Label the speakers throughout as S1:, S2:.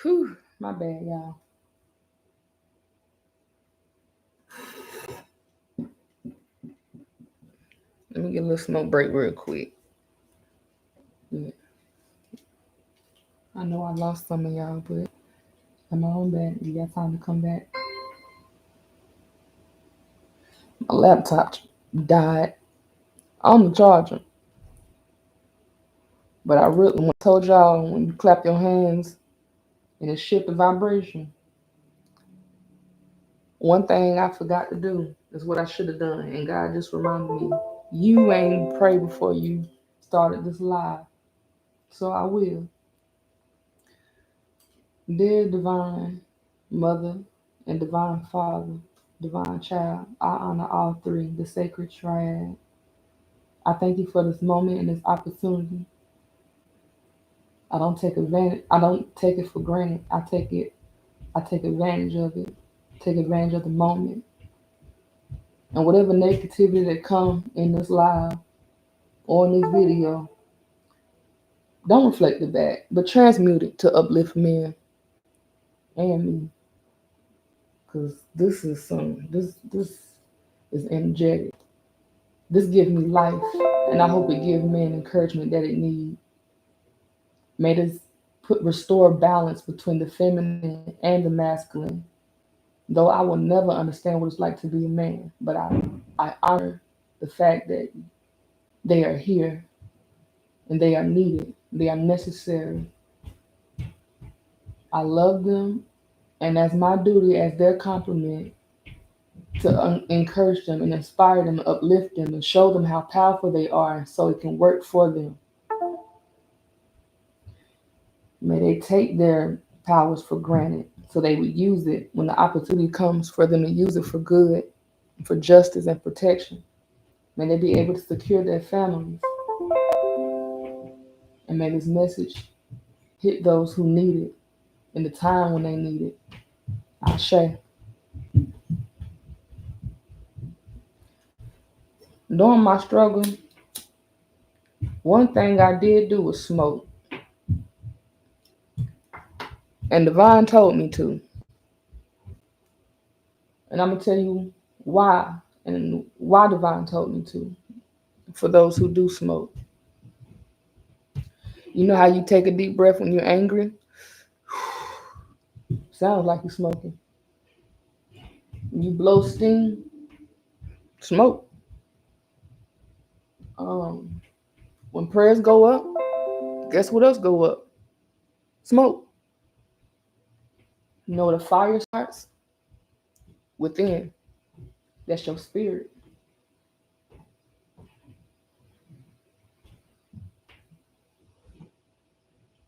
S1: Whew, my bad, y'all. Let me get a little smoke break real quick. Yeah. I know I lost some of y'all, but I'm on back. You got time to come back. My laptop died on the charger. But I really told y'all when you clap your hands and it shift the vibration. One thing I forgot to do is what I should have done, and God just reminded me. You ain't pray before you started this live, so I will. Dear Divine Mother and Divine Father, Divine Child, I honor all three, the sacred triad. I thank you for this moment and this opportunity. I don't take it for granted. I take advantage of it. Take advantage of the moment. And whatever negativity that come in this live or in this video, don't reflect it back, but transmute it to uplift men and me. Cause this is energetic. This gives me life, and I hope it gives men encouragement that it needs. May this restore balance between the feminine and the masculine. Though I will never understand what it's like to be a man, but I honor the fact that they are here and they are needed. They are necessary. I love them, and as my duty, as their compliment, to encourage them and inspire them, uplift them, and show them how powerful they are so it can work for them. May they take their powers for granted so they would use it when the opportunity comes for them to use it for good, for justice and protection. May they be able to secure their families, and may this message hit those who need it in the time when they need it. Ashe. During my struggle, one thing I did do was smoke. And Divine told me to. And I'm going to tell you why and why Divine told me to. For those who do smoke. You know how you take a deep breath when you're angry? Sounds like you're smoking. You blow steam, smoke. Um, when prayers go up, guess what else go up? Smoke. You know where the fire starts? Within. That's your spirit.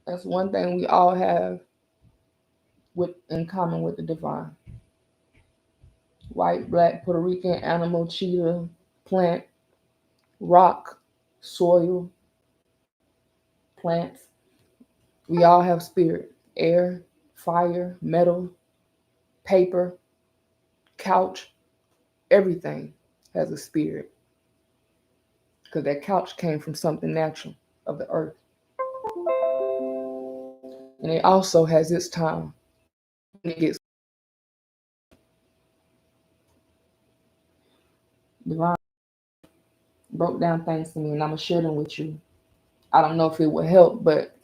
S1: That's one thing we all have with in common with the divine. White, black, Puerto Rican, animal, cheetah, plant, rock, soil, plants. We all have spirit. Air, fire, metal, paper, couch, everything has a spirit. Because that couch came from something natural of the earth. And it also has its time. When it gets divine broke down things to me, and I'm gonna share them with you. I don't know if it will help, but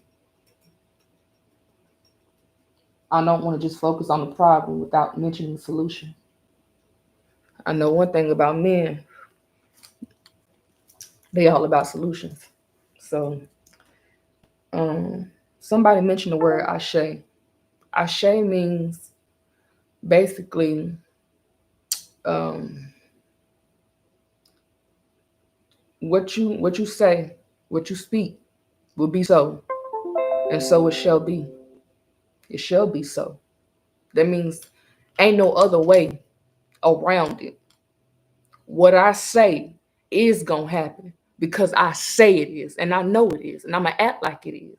S1: I don't want to just focus on the problem without mentioning the solution. I know one thing about men, they all about solutions. So somebody mentioned the word ashe. Ashe means basically um, what you say, what you speak will be so, and so it shall be. It shall be so. That means ain't no other way around it. What I say is gonna happen because I say it is, and I know it is, and I'm gonna act like it is.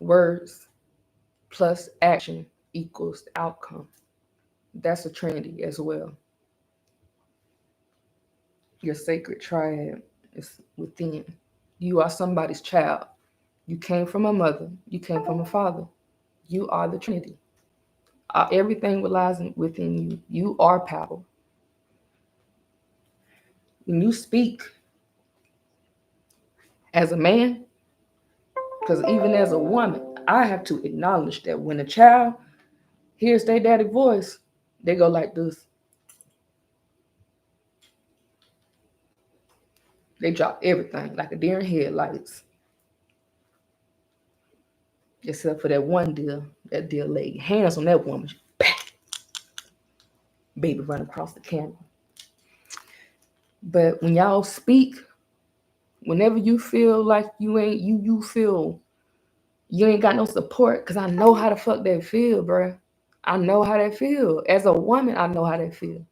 S1: Words plus action equals outcome. That's a trinity as well. Your sacred triad is within. You are somebody's child. You came from a mother, you came from a father. You are the Trinity. Everything relies within you. You are power. When you speak as a man, because even as a woman, I have to acknowledge that when a child hears their daddy voice, they go like this. They drop everything like a deer in headlights. Except for that one deer, that deer laid hands on that woman. Baby run across the camera. But when y'all speak, whenever you feel like you feel you ain't got no support, because I know how the fuck that feel, bro. I know how that feel. As a woman, I know how that feel.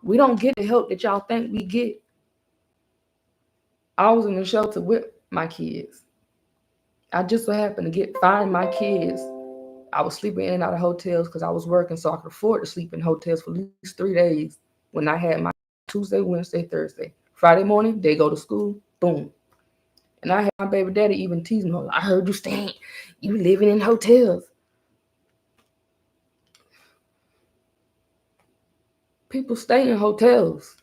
S1: We don't get the help that y'all think we get. I was in the shelter with my kids. I just so happened to find my kids. I was sleeping in and out of hotels because I was working, so I could afford to sleep in hotels for at least 3 days when I had my Tuesday, Wednesday, Thursday. Friday morning, they go to school, boom. And I had my baby daddy even tease me. I heard you staying, you living in hotels. People stay in hotels.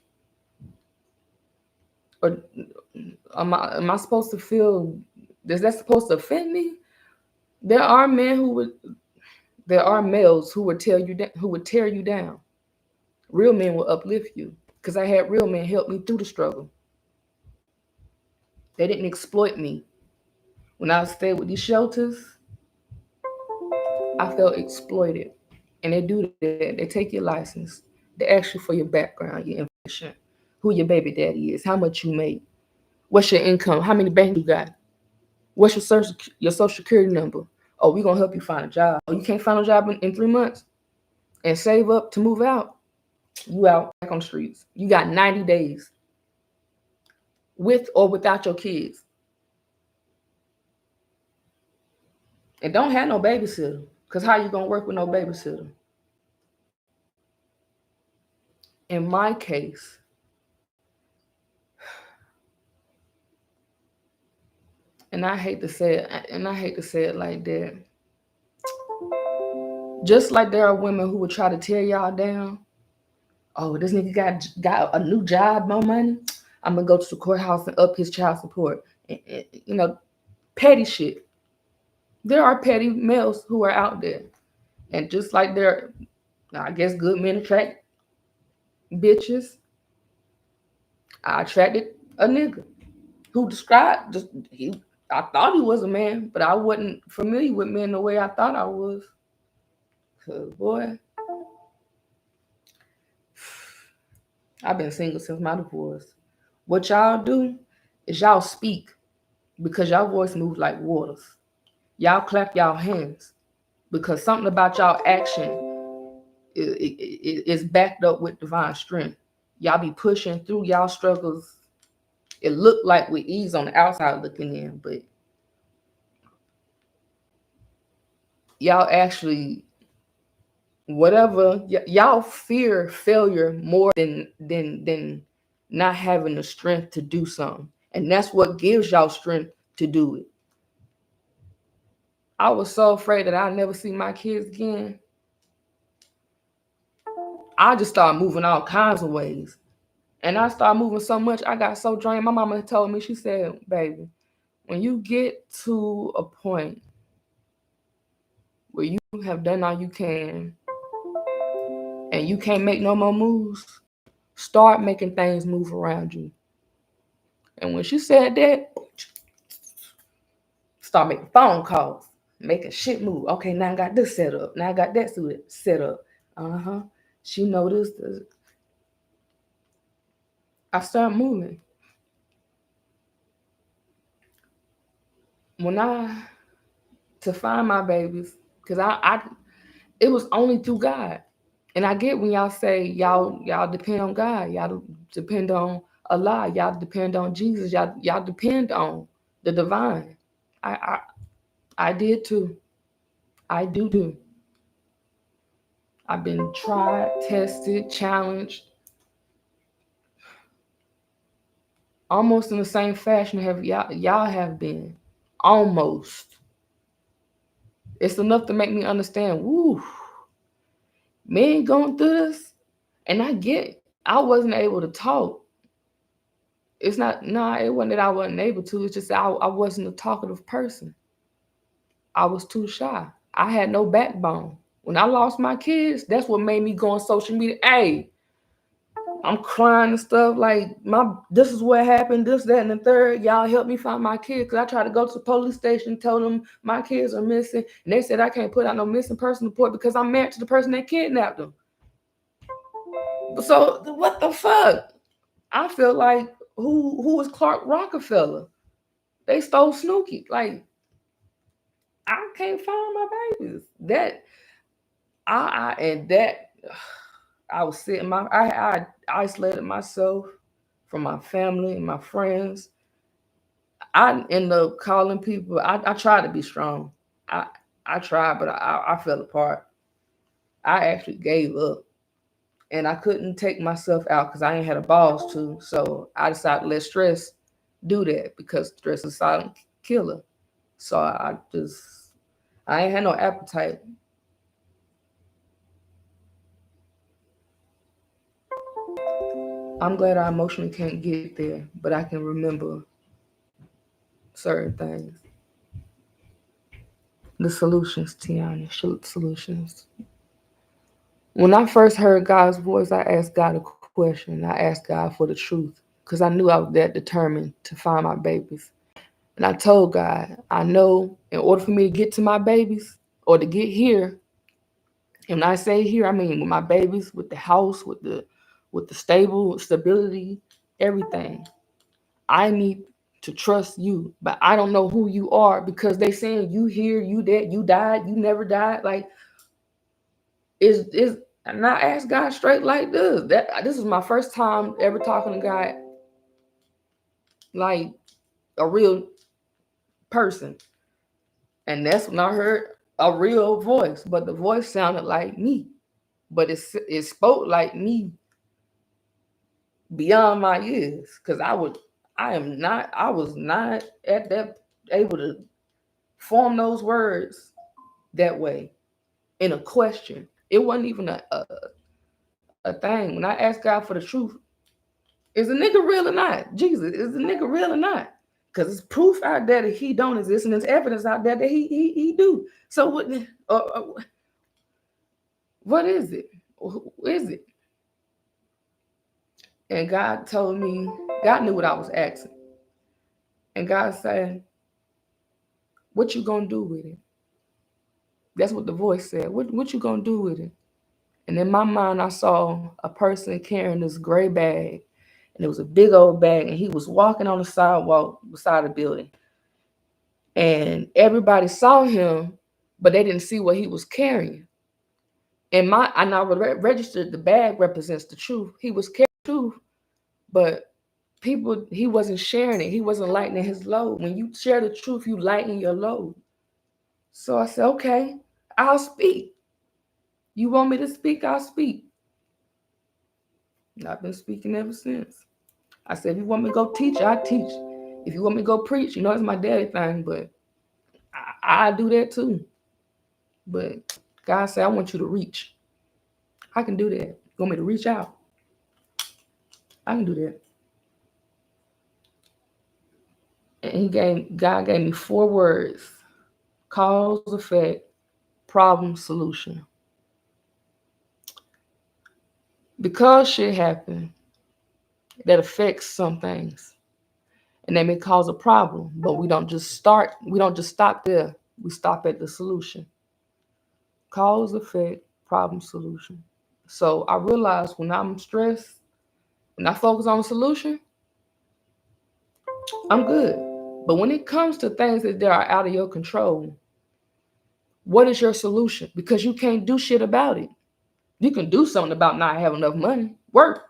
S1: Or am I supposed to feel? Is that supposed to offend me? There are men who would. There are males who would who would tear you down. Real men will uplift you. Because I had real men help me through the struggle. They didn't exploit me. When I stayed with these shelters, I felt exploited. And they do that. They take your license. They ask you for your background, your information, who your baby daddy is, how much you make, what's your income, how many banks you got, what's your social security number. Oh, we're gonna help you find a job. Oh, you can't find a job in 3 months and save up to move out. You out back on the streets. You got 90 days with or without your kids. And don't have no babysitter. Because how you gonna work with no babysitter? In my case, and I hate to say it, like that. Just like there are women who would try to tear y'all down. Oh, this nigga got a new job, more money. I'm gonna go to the courthouse and up his child support. You know, petty shit. There are petty males who are out there, and just like there, I guess good men attract bitches. I attracted a nigga who described just he. I thought he was a man, but I wasn't familiar with men the way I thought I was. Cause boy, I've been single since my divorce. What y'all do is y'all speak because y'all voice moves like waters. Y'all clap y'all hands because something about y'all action is backed up with divine strength. Y'all be pushing through y'all struggles. It looked like with ease on the outside looking in, but y'all actually whatever y'all fear failure more than not having the strength to do something, and that's what gives y'all strength to do it. I was so afraid that I'd never see my kids again. I just started moving all kinds of ways, and I started moving so much I got so drained. My mama told me, she said, baby, when you get to a point where you have done all you can and you can't make no more moves, start making things move around you. And when she said that, start making phone calls, making shit move. Okay, now I got this set up. Now I got that set up. Uh-huh. She noticed. I started moving. When to find my babies, because I it was only through God. And I get when y'all say y'all depend on God, y'all depend on Allah, y'all depend on Jesus, y'all depend on the divine. I I did too. I do too. I've been tried, tested, challenged, almost in the same fashion have y'all have been. Almost. It's enough to make me understand, woo, men going through this. And I wasn't able to talk. It's not, nah, it wasn't that I wasn't able to. It's just that I wasn't a talkative person. I was too shy. I had no backbone. When I lost my kids, that's what made me go on social media. Hey, I'm crying and stuff like this is what happened, this, that, and the third. Y'all help me find my kids. Cause I tried to go to the police station, tell them my kids are missing, and they said I can't put out no missing person report because I'm married to the person that kidnapped them. So what the fuck? I feel like who was Clark Rockefeller? They stole Snooki. Like I can't find my babies. That I and that I was sitting I isolated myself from my family and my friends. I ended up calling people. I tried to be strong. I I tried, but I fell apart. I actually gave up. And I couldn't take myself out because I ain't had a balls to. So I decided to let stress do that because stress is a silent killer. So I ain't had no appetite. I'm glad I emotionally can't get there, but I can remember certain things. The solutions, Tiana, solutions. When I first heard God's voice, I asked God a question. I asked God for the truth because I knew I was that determined to find my babies. And I told God, I know in order for me to get to my babies or to get here, and when I say here, I mean with my babies, with the house, with the stability, everything. I need to trust you, but I don't know who you are because they saying you here, you dead, you died, you never died. Like is and I asked God straight like this. This is my first time ever talking to God like a real person. And that's when I heard a real voice, but the voice sounded like me. But it spoke like me beyond my years. Cause I was not at that able to form those words that way in a question. It wasn't even a thing. When I asked God for the truth, is a nigga real or not? Jesus, is the nigga real or not? Because it's proof out there that he don't exist, and there's evidence out there that he do. So what is it? Who is it? And God told me, God knew what I was asking. And God said, what you gonna do with it? That's what the voice said. What you gonna do with it? And in my mind, I saw a person carrying this gray bag. And it was a big old bag. And he was walking on the sidewalk beside the building. And everybody saw him, but they didn't see what he was carrying. And I registered the bag represents the truth. He was carrying the truth, but he wasn't sharing it. He wasn't lightening his load. When you share the truth, you lighten your load. So I said, okay, I'll speak. You want me to speak? I'll speak. And I've been speaking ever since. I said, if you want me to go teach, I teach. If you want me to go preach, it's my daddy thing, but I do that too. But God said, I want you to reach. I can do that. You want me to reach out? I can do that. And God gave me 4 words: cause, effect, problem, solution. Because shit happened that affects some things, and they may cause a problem, but we don't just stop there. We stop at the solution. Cause, effect, problem, solution. So I realize when I'm stressed, when I focus on the solution, I'm good. But when it comes to things that are out of your control, what is your solution? Because you can't do shit about it. You can do something about not having enough money. Work.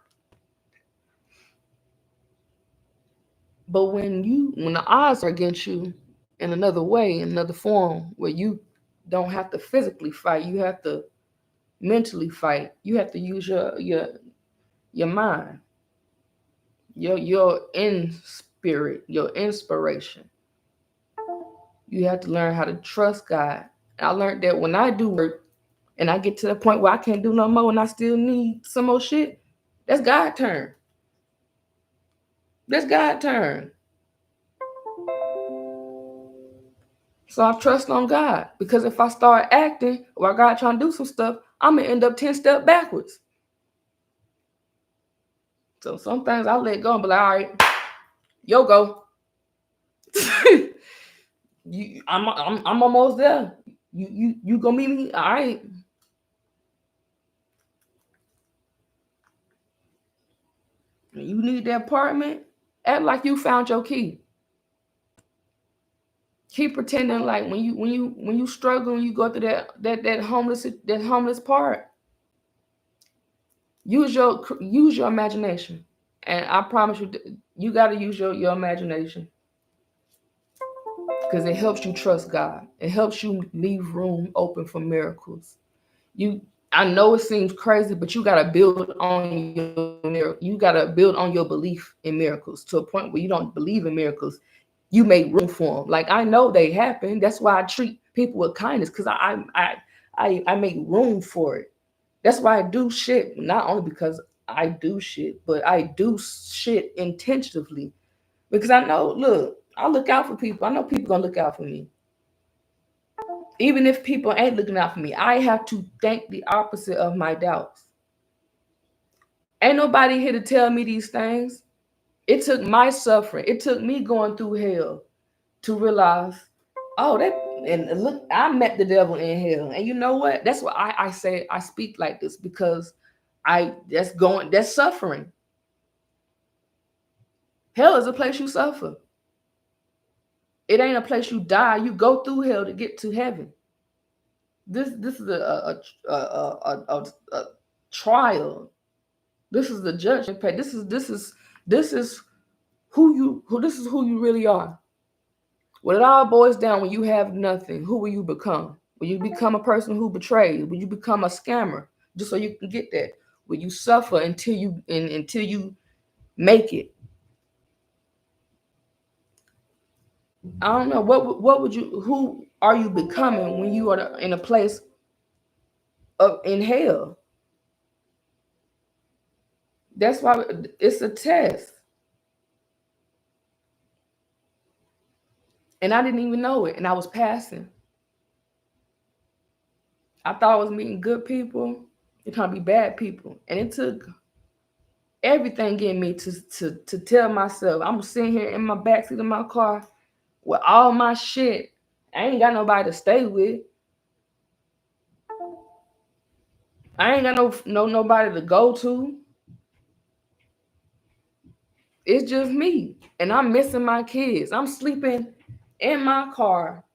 S1: But when the odds are against you in another way, in another form, where you don't have to physically fight, you have to mentally fight. You have to use your mind, your in spirit, your inspiration. You have to learn how to trust God. And I learned that when I do work and I get to the point where I can't do no more and I still need some more shit, that's God's turn. That's God's turn. So I trust on God, because if I start acting while God trying to do some stuff, I'm gonna end up 10 steps backwards. So some things I let go and be like, all right, yo go. I'm almost there. You gonna meet me? All right. You need that apartment? Act like you found your key. Keep pretending like when you struggle and you go through that homeless part. Use your imagination, and I promise you, you got to use your imagination, because it helps you trust God. It helps you leave room open for miracles. You, I know it seems crazy, but you got to build on your miracle. You got to build on your belief in miracles to a point where you don't believe in miracles. You make room for them. Like, I know they happen. That's why I treat people with kindness, because I make room for it. That's why I do shit, not only because I do shit, but I do shit intentionally, because I know, look, I look out for people. I know people gonna look out for me. Even if people ain't looking out for me, I have to think the opposite of my doubts. Ain't nobody here to tell me these things. It took my suffering. It took me going through hell to realize, oh, that, and look, I met the devil in hell. And you know what? That's why I say I speak like this, because that's suffering. Hell is a place you suffer. It ain't a place you die. You go through hell to get to heaven. This is a trial. This is the judgment. This is who you really are. When it all boils down, when you have nothing, who will you become? Will you become a person who betrays? Will you become a scammer just so you can get that? Will you suffer until you make it? I don't know. What would you? Who are you becoming when you are in a place of in hell? That's why it's a test, and I didn't even know it, and I was passing. I thought I was meeting good people. It trying to be bad people, and it took everything in me to tell myself I'm sitting here in my backseat of my car with all my shit. I ain't got nobody to stay with. I ain't got nobody to go to. It's just me, and I'm missing my kids. I'm sleeping in my car,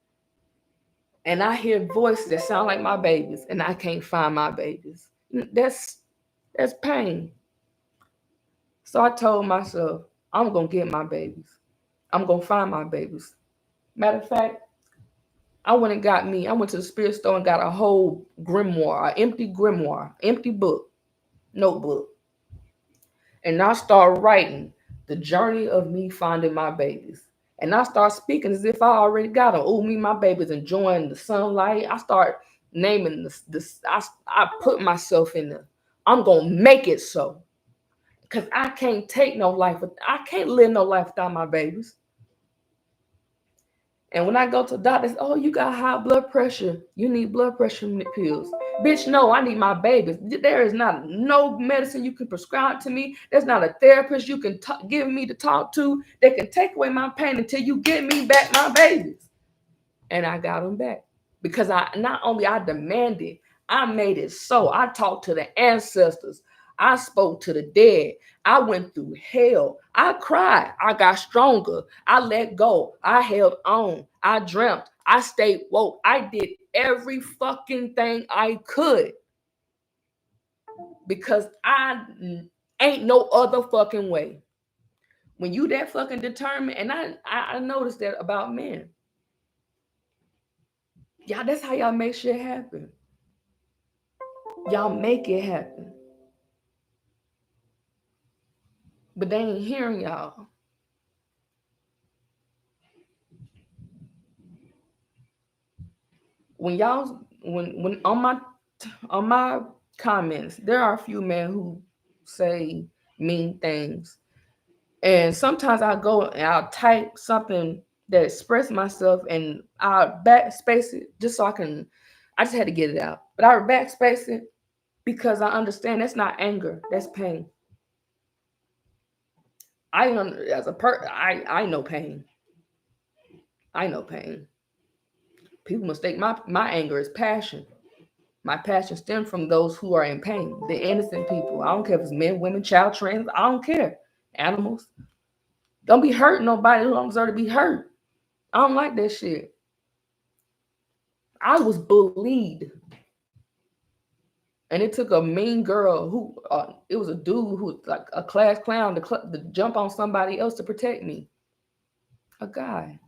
S1: and I hear voices that sound like my babies, and I can't find my babies. That's pain. So I told myself, I'm gonna get my babies. I'm gonna find my babies. Matter of fact, I went and got me. I went to the spirit store and got a whole grimoire, empty book, notebook. And I start writing the journey of me finding my babies. And I start speaking as if I already got them. Oh, me, my babies enjoying the sunlight. I start naming this. I put myself in there. I'm gonna make it so. Cause I can't take no life. I can't live no life without my babies. And when I go to the doctor, they say, oh, you got high blood pressure. You need blood pressure pills. Bitch, no, I need my babies. There is not no medicine you can prescribe to me. There's not a therapist you can give me to talk to that can take away my pain until you get me back my babies. And I got them back. Because I not only I demanded, I made it so. I talked to the ancestors. I spoke to the dead. I went through hell. I cried. I got stronger. I let go. I held on. I dreamt. I stayed woke. I did every fucking thing I could, because I ain't no other fucking way. When you that fucking determined, and I noticed that about men. Y'all, that's how y'all make shit happen. Y'all make it happen. But they ain't hearing y'all. when y'all when on my comments, there are a few men who say mean things. And sometimes I go and I'll type something that express myself and I'll backspace it just so I just had to get it out. But I backspace it because I understand that's not anger, that's pain. I know pain. I know pain. People mistake my anger as passion. My passion stems from those who are in pain, the innocent people. I don't care if it's men, women, child, trans. I don't care. Animals. Don't be hurting nobody who don't deserve to be hurt. I don't like that shit. I was bullied. And it took a mean girl it was a dude who was like a class clown to jump on somebody else to protect me. A guy.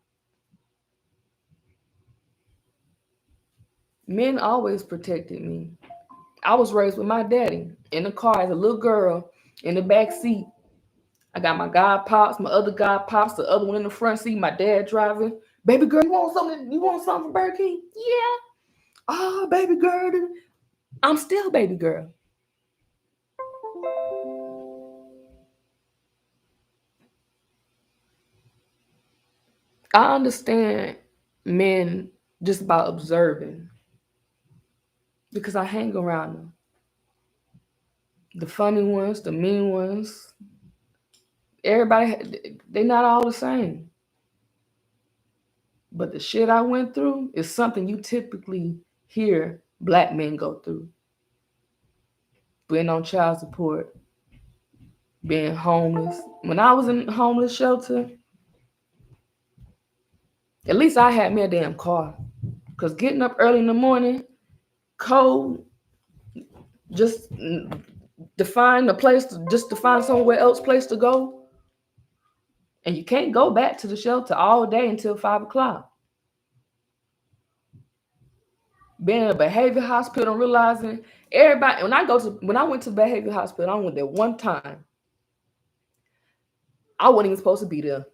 S1: Men always protected me. I was raised with my daddy in the car as a little girl in the back seat. I got my god pops, my other god pops, the other one in the front seat, my dad driving. Baby girl, you want something? You want something from Burger King? Yeah. Oh, baby girl. I'm still baby girl. I understand men just about observing because I hang around them. The funny ones, the mean ones, everybody, they're not all the same. But the shit I went through is something you typically hear black men go through. Being on child support, being homeless. When I was in homeless shelter, at least I had me a damn car. Because getting up early in the morning, cold, just to find somewhere else place to go. And you can't go back to the shelter all day until 5 o'clock. Being in a behavior hospital and realizing everybody when I went to the behavior hospital, I went there one time. I wasn't even supposed to be there.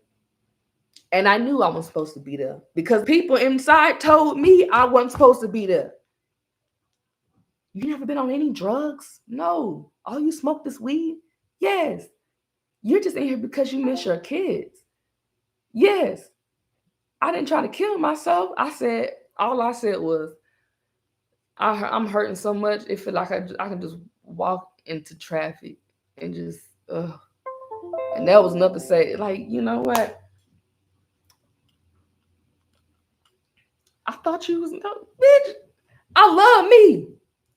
S1: And I knew I wasn't supposed to be there because people inside told me I wasn't supposed to be there. You never been on any drugs? No. Oh, you smoke this weed? Yes. You're just in here because you miss your kids. Yes. I didn't try to kill myself. All I said was, I'm hurting so much. It feel like I can just walk into traffic and just, ugh. And that was enough to say, like, you know what? I thought you was, no, bitch. I love me.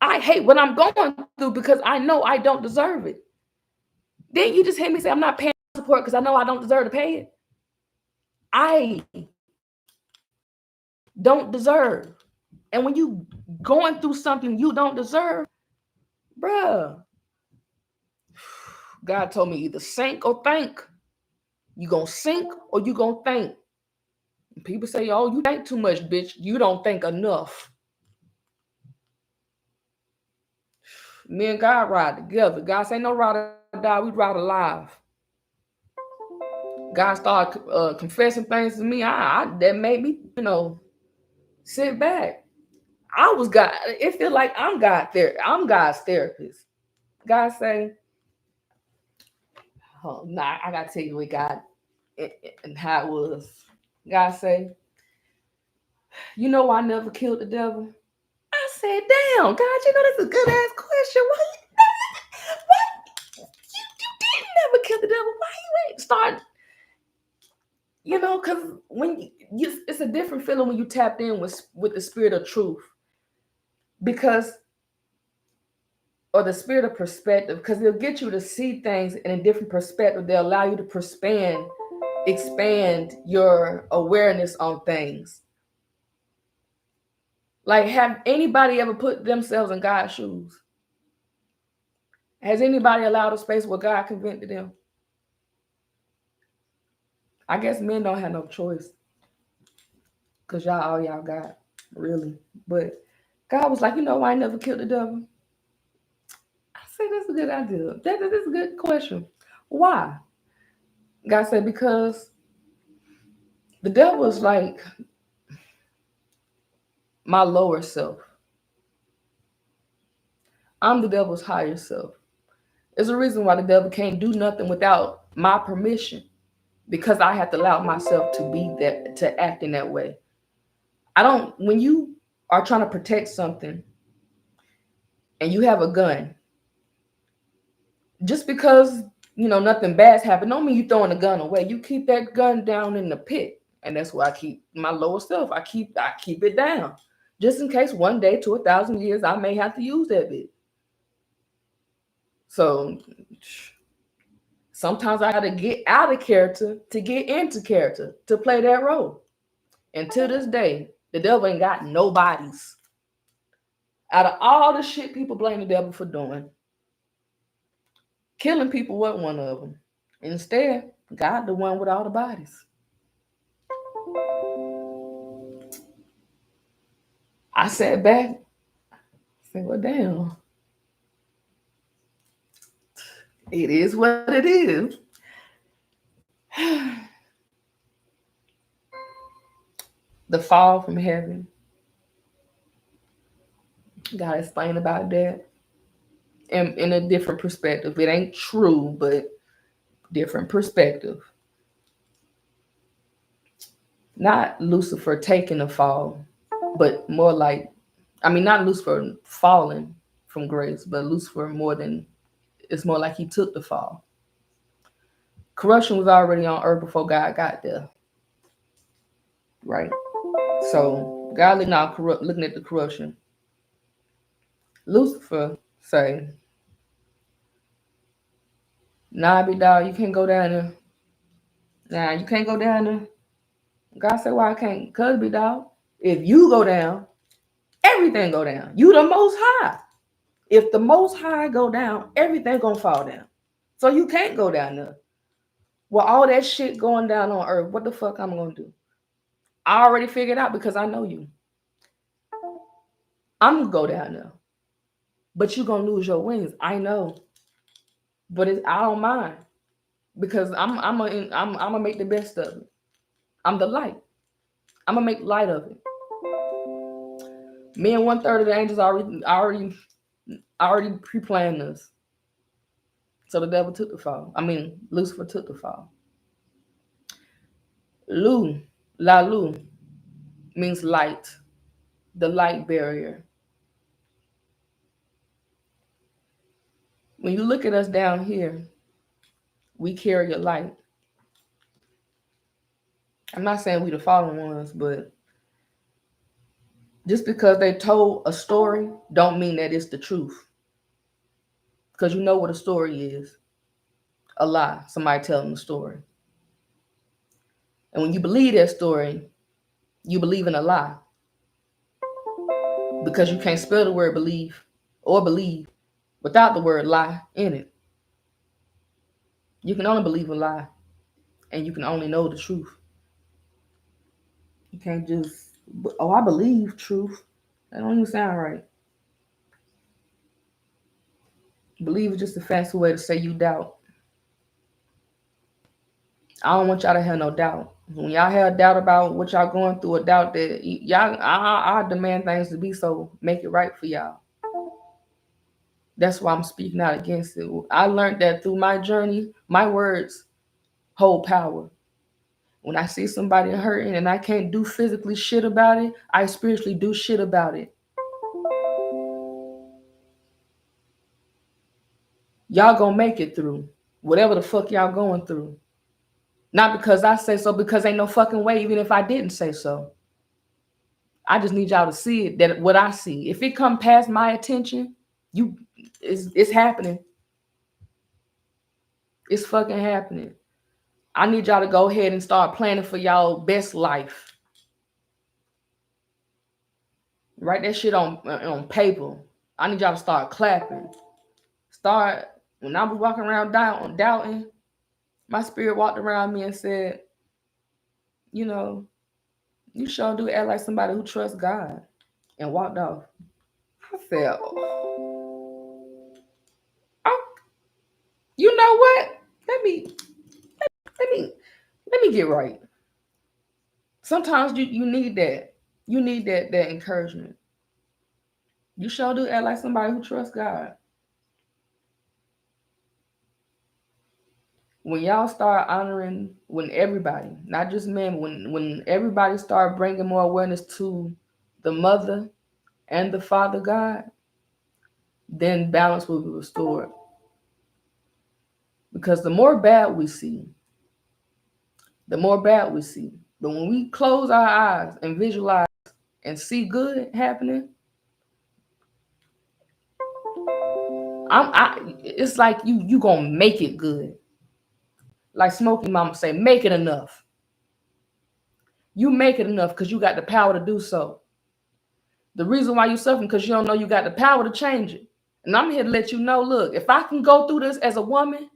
S1: I hate what I'm going through because I know I don't deserve it. Then you just hear me say I'm not paying support because I know I don't deserve to pay it. I don't deserve. And when you going through something you don't deserve, bruh, God told me either sink or think. You gonna sink or you gonna think. People say, oh, you think too much, bitch. You don't think enough. Me and God ride together. God say no ride or die, we ride alive. God started confessing things to me. That made me, sit back. I was God. It feel like I'm God there. I'm God's therapist. God say, oh, nah, I gotta tell you what God and how it was. God say, you know I never killed the devil. I said, damn, God, that's a good ass question. Why you didn't never kill the devil? Why you ain't start? Because when it's a different feeling when you tapped in with the spirit of truth, because or the spirit of perspective, because they'll get you to see things in a different perspective. They'll allow you to expand your awareness on things. Like, have anybody ever put themselves in God's shoes? Has anybody allowed a space where God convicted them? I guess men don't have no choice. Because all y'all got, really. But God was like, I never killed the devil. I said, that's a good idea. That's a good question. Why? God said, because the devil is like, my lower self. I'm the devil's higher self. There's a reason why the devil can't do nothing without my permission, because I have to allow myself to be that, to act in that way. I don't, when you are trying to protect something and you have a gun, just because nothing bad's happened don't mean you throwing the gun away. You keep that gun down in the pit. And that's why I keep my lower self. I keep it down. Just in case one day to 1,000 years I may have to use that bit. So sometimes I gotta get out of character to get into character to play that role. And to this day, the devil ain't got no bodies. Out of all the shit people blame the devil for doing, killing people wasn't one of them. Instead, God the one with all the bodies. I sat back, said, well, damn. It is what it is. The fall from heaven. Gotta explain about that in a different perspective. It ain't true, but different perspective. Not Lucifer taking the fall, but more like, not Lucifer falling from grace, but Lucifer it's more like he took the fall. Corruption was already on earth before God got there. Right? So God looking at the corruption. Lucifer say, nah, big dog, you can't go down there. Nah, you can't go down there. God said, why I can't? Cause big dog, if you go down, everything go down. You the most high. If the most high go down, everything gonna fall down. So you can't go down there. Well, all that shit going down on earth, what the fuck I'm gonna do? I already figured out because I know you. I'm gonna go down there. But you're gonna lose your wings. I know. But I don't mind. Because I'm gonna make the best of it. I'm the light. I'm gonna make light of it. Me and 1/3 of the angels already pre-planned this. So the devil took the fall. Lucifer took the fall. Lalu means light, the light barrier. When you look at us down here, we carry a light. I'm not saying we the fallen ones, but just because they told a story don't mean that it's the truth. Because you know what a story is. A lie. Somebody telling the story. And when you believe that story, you believe in a lie. Because you can't spell the word believe or believe without the word lie in it. You can only believe a lie. And you can only know the truth. You can't just, I believe truth. That don't even sound right. Believe is just a fancy way to say you doubt. I don't want y'all to have no doubt. When y'all have doubt about what y'all going through, a doubt that y'all, I demand things to be so, make it right for y'all. That's why I'm speaking out against it. I learned that through my journey, my words hold power. When I see somebody hurting and I can't do physically shit about it, I spiritually do shit about it. Y'all gonna make it through whatever the fuck y'all going through. Not because I say so, because ain't no fucking way, even if I didn't say so. I just need y'all to see it, that what I see. If it come past my attention, it's happening. It's fucking happening. I need y'all to go ahead and start planning for y'all best life. Write that shit on paper. I need y'all to start clapping. When I was walking around doubting, my spirit walked around me and said, you sure do act like somebody who trusts God, and walked off. I said, oh, you know what? Let me get right. Sometimes you need that. You need that encouragement. You sure do act like somebody who trusts God. When y'all start honoring, when everybody, not just men, when everybody start bringing more awareness to the mother and the father God, then balance will be restored. Because the more bad we see, the more bad we see. But when we close our eyes and visualize and see good happening, it's like you gonna make it good. Like Smokey Mama say, make it enough. You make it enough because you got the power to do so. The reason why you suffering because you don't know you got the power to change it. And I'm here to let you know, look, if I can go through this as a woman,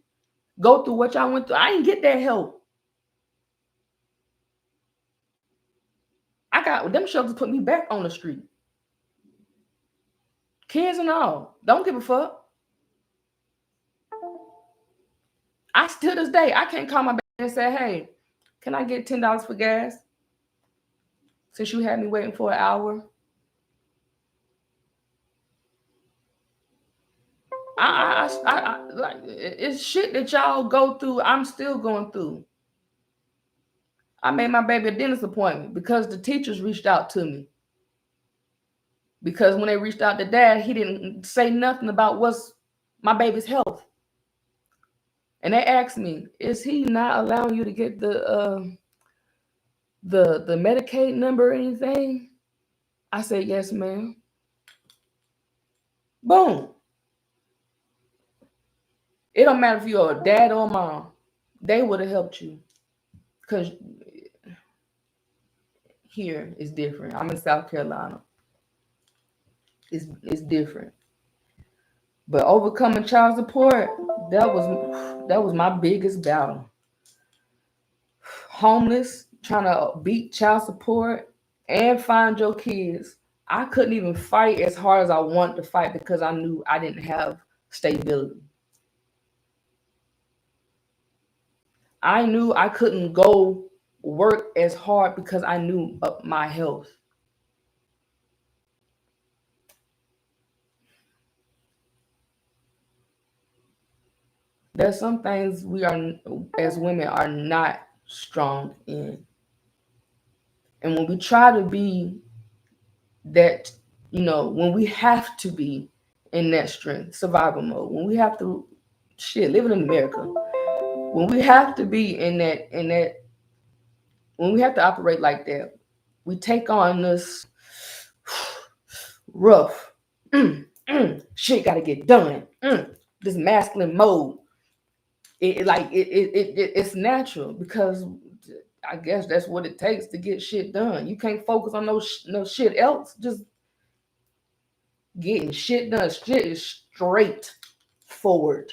S1: go through what y'all went through, I didn't get that help. I got them shelters put me back on the street. Kids and all. Don't give a fuck. I still this day, I can't call my baby and say, hey, can I get $10 for gas? Since you had me waiting for an hour. Like it's shit that y'all go through. I'm still going through. I made my baby a dentist appointment because the teachers reached out to me. Because when they reached out to dad, he didn't say nothing about what's my baby's health. And they asked me, is he not allowing you to get the Medicaid number or anything? I said, yes, ma'am. Boom. It don't matter if you're a dad or a mom. They would have helped you. Because here is different. I'm in South Carolina. It's different. But overcoming child support, that was my biggest battle. Homeless, trying to beat child support and find your kids. I couldn't even fight as hard as I wanted to fight because I knew I didn't have stability. I knew I couldn't go work as hard because I knew of my health. There's some things we are, as women, are not strong in. And when we try to be that, when we have to be in that strength, survival mode, when we have to, living in America, when we have to be in that, when we have to operate like that, we take on this rough, shit got to get done, this masculine mode. It's natural because I guess that's what it takes to get shit done. You can't focus on no shit else. Just getting shit done. Shit is straight forward.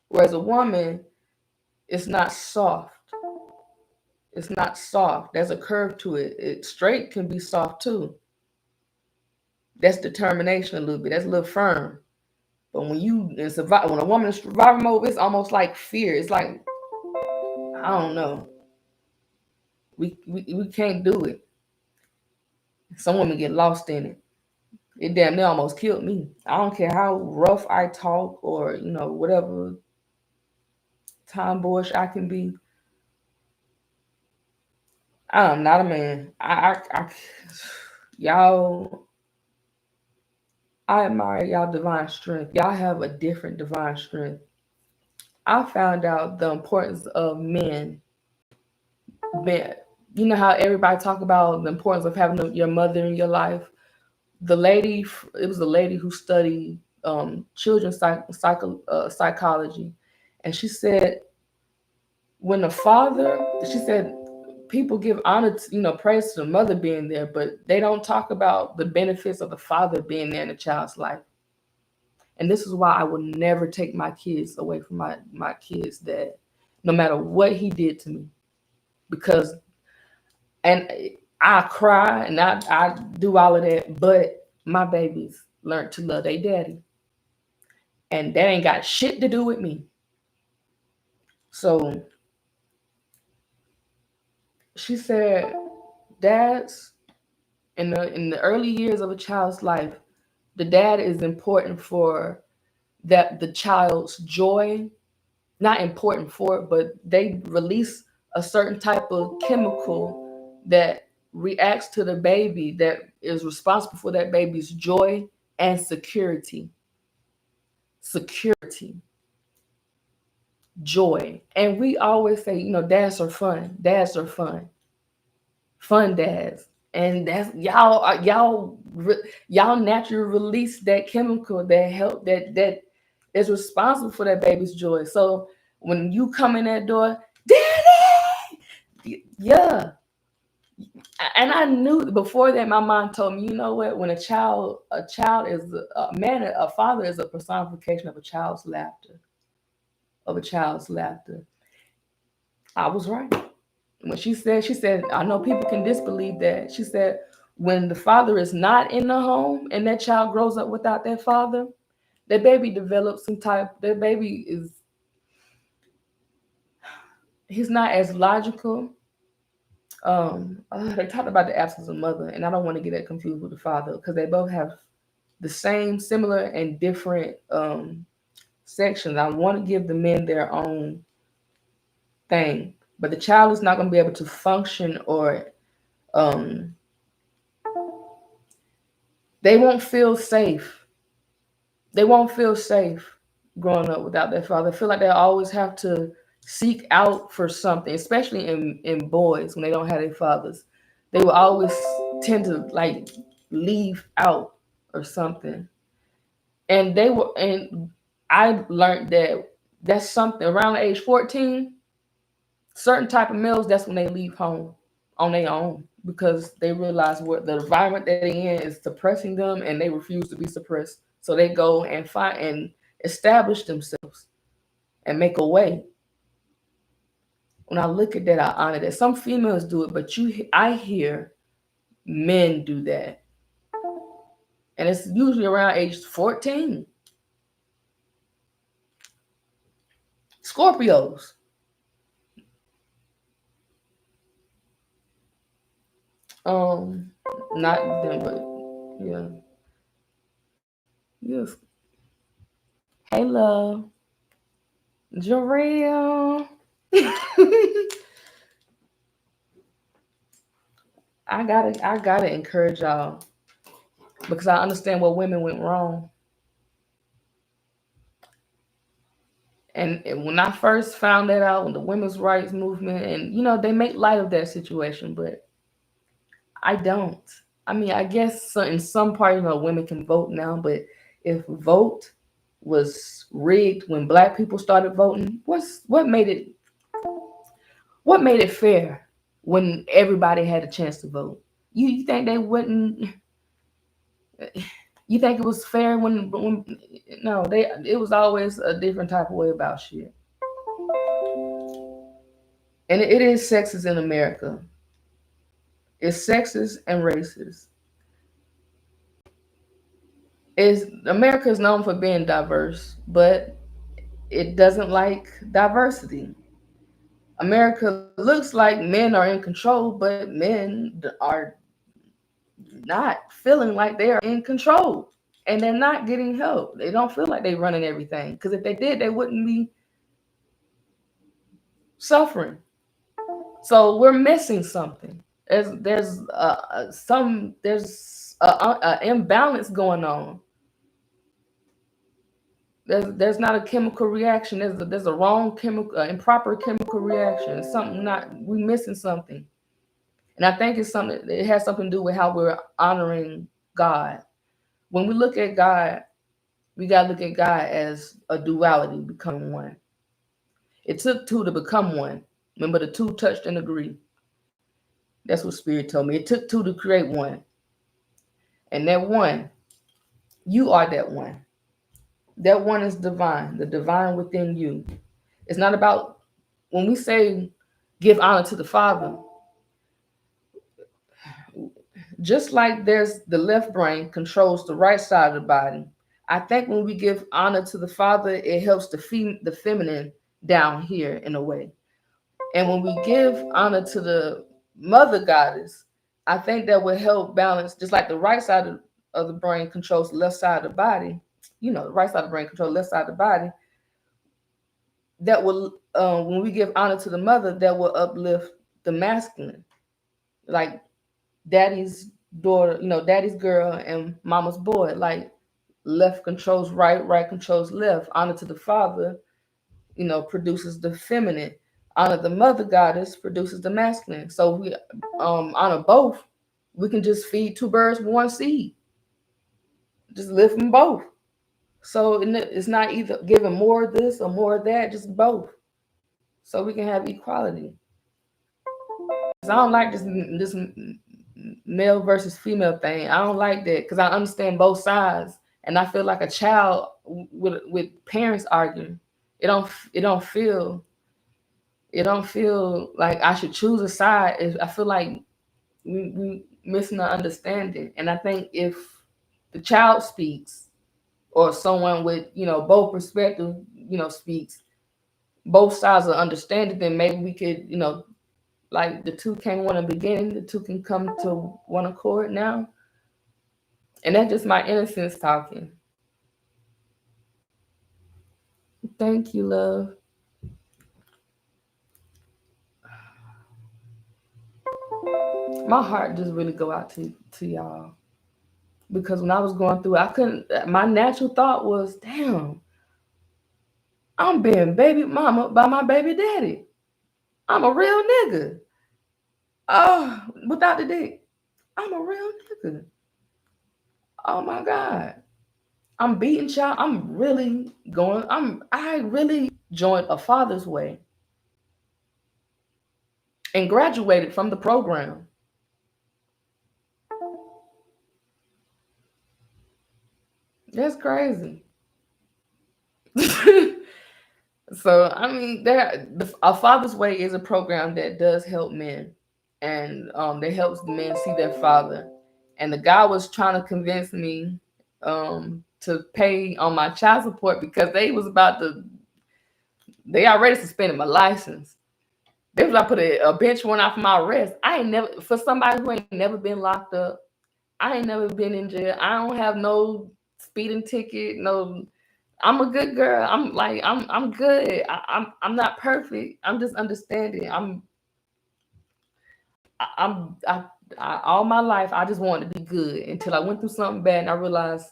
S1: Whereas a woman, it's not soft. It's not soft. There's a curve to it. It straight can be soft too. That's determination a little bit. That's a little firm. But when a woman in survival mode, it's almost like fear. It's like, I don't know. We can't do it. Some women get lost in it. It damn near almost killed me. I don't care how rough I talk or whatever tomboyish I can be. I'm not a man. Y'all, I admire y'all divine strength. Y'all have a different divine strength. I found out the importance of men. You know how everybody talk about the importance of having your mother in your life? It was a lady who studied children's psychology. And she said, when the father, she said, people give honor to, praise to the mother being there, but they don't talk about the benefits of the father being there in the child's life. And this is why I will never take my kids away from my kids' dad, no matter what he did to me. Because, and I cry and I do all of that, but my babies learned to love their daddy. And that ain't got shit to do with me. So she said, dads, In the early years of a child's life, the dad is important for that the child's joy, not important for it, but they release a certain type of chemical that reacts to the baby that is responsible for that baby's joy and security. Security, joy. And we always say, dads are fun. Dads are fun. Fun dads. And that's y'all naturally release that chemical that help that is responsible for that baby's joy. So when you come in that door, daddy, yeah. And I knew before that, my mom told me, you know what, when a child is a man, a father is a personification of a child's laughter, I was right. When she said, I know people can disbelieve that. She said, when the father is not in the home and that child grows up without that father, that baby develops that baby he's not as logical. They talked about the absence of mother, and I don't want to get that confused with the father because they both have the same, similar, and different sections. I want to give the men their own thing, but the child is not going to be able to function or they won't feel safe. They won't feel safe growing up without their father. They feel like they always have to seek out for something, especially in boys when they don't have their fathers. They will always tend to like leave out or something. And I learned that that's something around the age 14, certain type of males, that's when they leave home on their own because they realize what the environment they're in is suppressing them and they refuse to be suppressed. So they go and find and establish themselves and make a way. When I look at that, I honor that. Some females do it, but I hear men do that. And it's usually around age 14. Scorpios. Um, Not them, but yeah. Yes. Hey, love. Jarrell. I gotta encourage y'all because I understand what women went wrong. And when I first found that out, when the women's rights movement, and they make light of that situation, but I don't. I mean, I guess in some part, women can vote now, but if vote was rigged when black people started voting, what made it fair when everybody had a chance to vote? You think they wouldn't? You think it was fair when no, it was always a different type of way about shit. And it is sexist in America. It's sexist and racist. Is America is known for being diverse, but it doesn't like diversity. America looks like men are in control, but men are not feeling like they are in control. And they're not getting help. They don't feel like they're running everything. Because if they did, they wouldn't be suffering. So we're missing something. There's a imbalance going on. There's not a chemical reaction. There's a wrong chemical, improper chemical reaction. Something not we missing something. And I think it's something. It has something to do with how we're honoring God. When we look at God, we gotta look at God as a duality, becoming one. It took two to become one. Remember, the two touched and agreed. That's what Spirit told me. It took two to create one. And that one, you are that one. That one is divine, the divine within you. It's not about when we say give honor to the Father, just like there's the left brain controls the right side of the body. I think when we give honor to the Father, it helps the feminine down here in a way. And when we give honor to the mother goddess, I think that would help balance, just like the right side of the brain controls the left side of the body. The right side of the brain controls the left side of the body. That will, when we give honor to the mother, that will uplift the masculine. Like daddy's daughter, daddy's girl and mama's boy. Like left controls right, right controls left. Honor to the father, produces the feminine. Honor the mother goddess produces the masculine. So we honor both. We can just feed two birds with one seed. Just lift them both. So it's not either giving more of this or more of that, just both. So we can have equality. I don't like this male versus female thing. I don't like that because I understand both sides, and I feel like a child with parents arguing. It don't feel like I should choose a side. I feel like we missing the understanding. And I think if the child speaks, or someone with both perspectives speaks, both sides are understanding, then maybe we could like the two came one in the beginning, the two can come to one accord now. And that's just my innocence talking. Thank you, love. My heart just really go out to y'all, because when I was going through, I couldn't. My natural thought was, damn, I'm being baby mama by my baby daddy. I'm a real nigga. Oh, without the dick, I'm a real nigga. Oh my god, I'm beating child. I'm really going. I really joined a father's way and graduated from the program. That's crazy. So I mean, a father's way is a program that does help men, and that helps the men see their father. And the guy was trying to convince me to pay on my child support because they already suspended my license. They was like put a bench warrant out for my arrest. I ain't never, for somebody who ain't never been locked up. I ain't never been in jail. I don't have no speeding ticket. No, I'm a good girl. I'm good. I'm not perfect. I'm just understanding. I, all my life I just wanted to be good until I went through something bad and I realized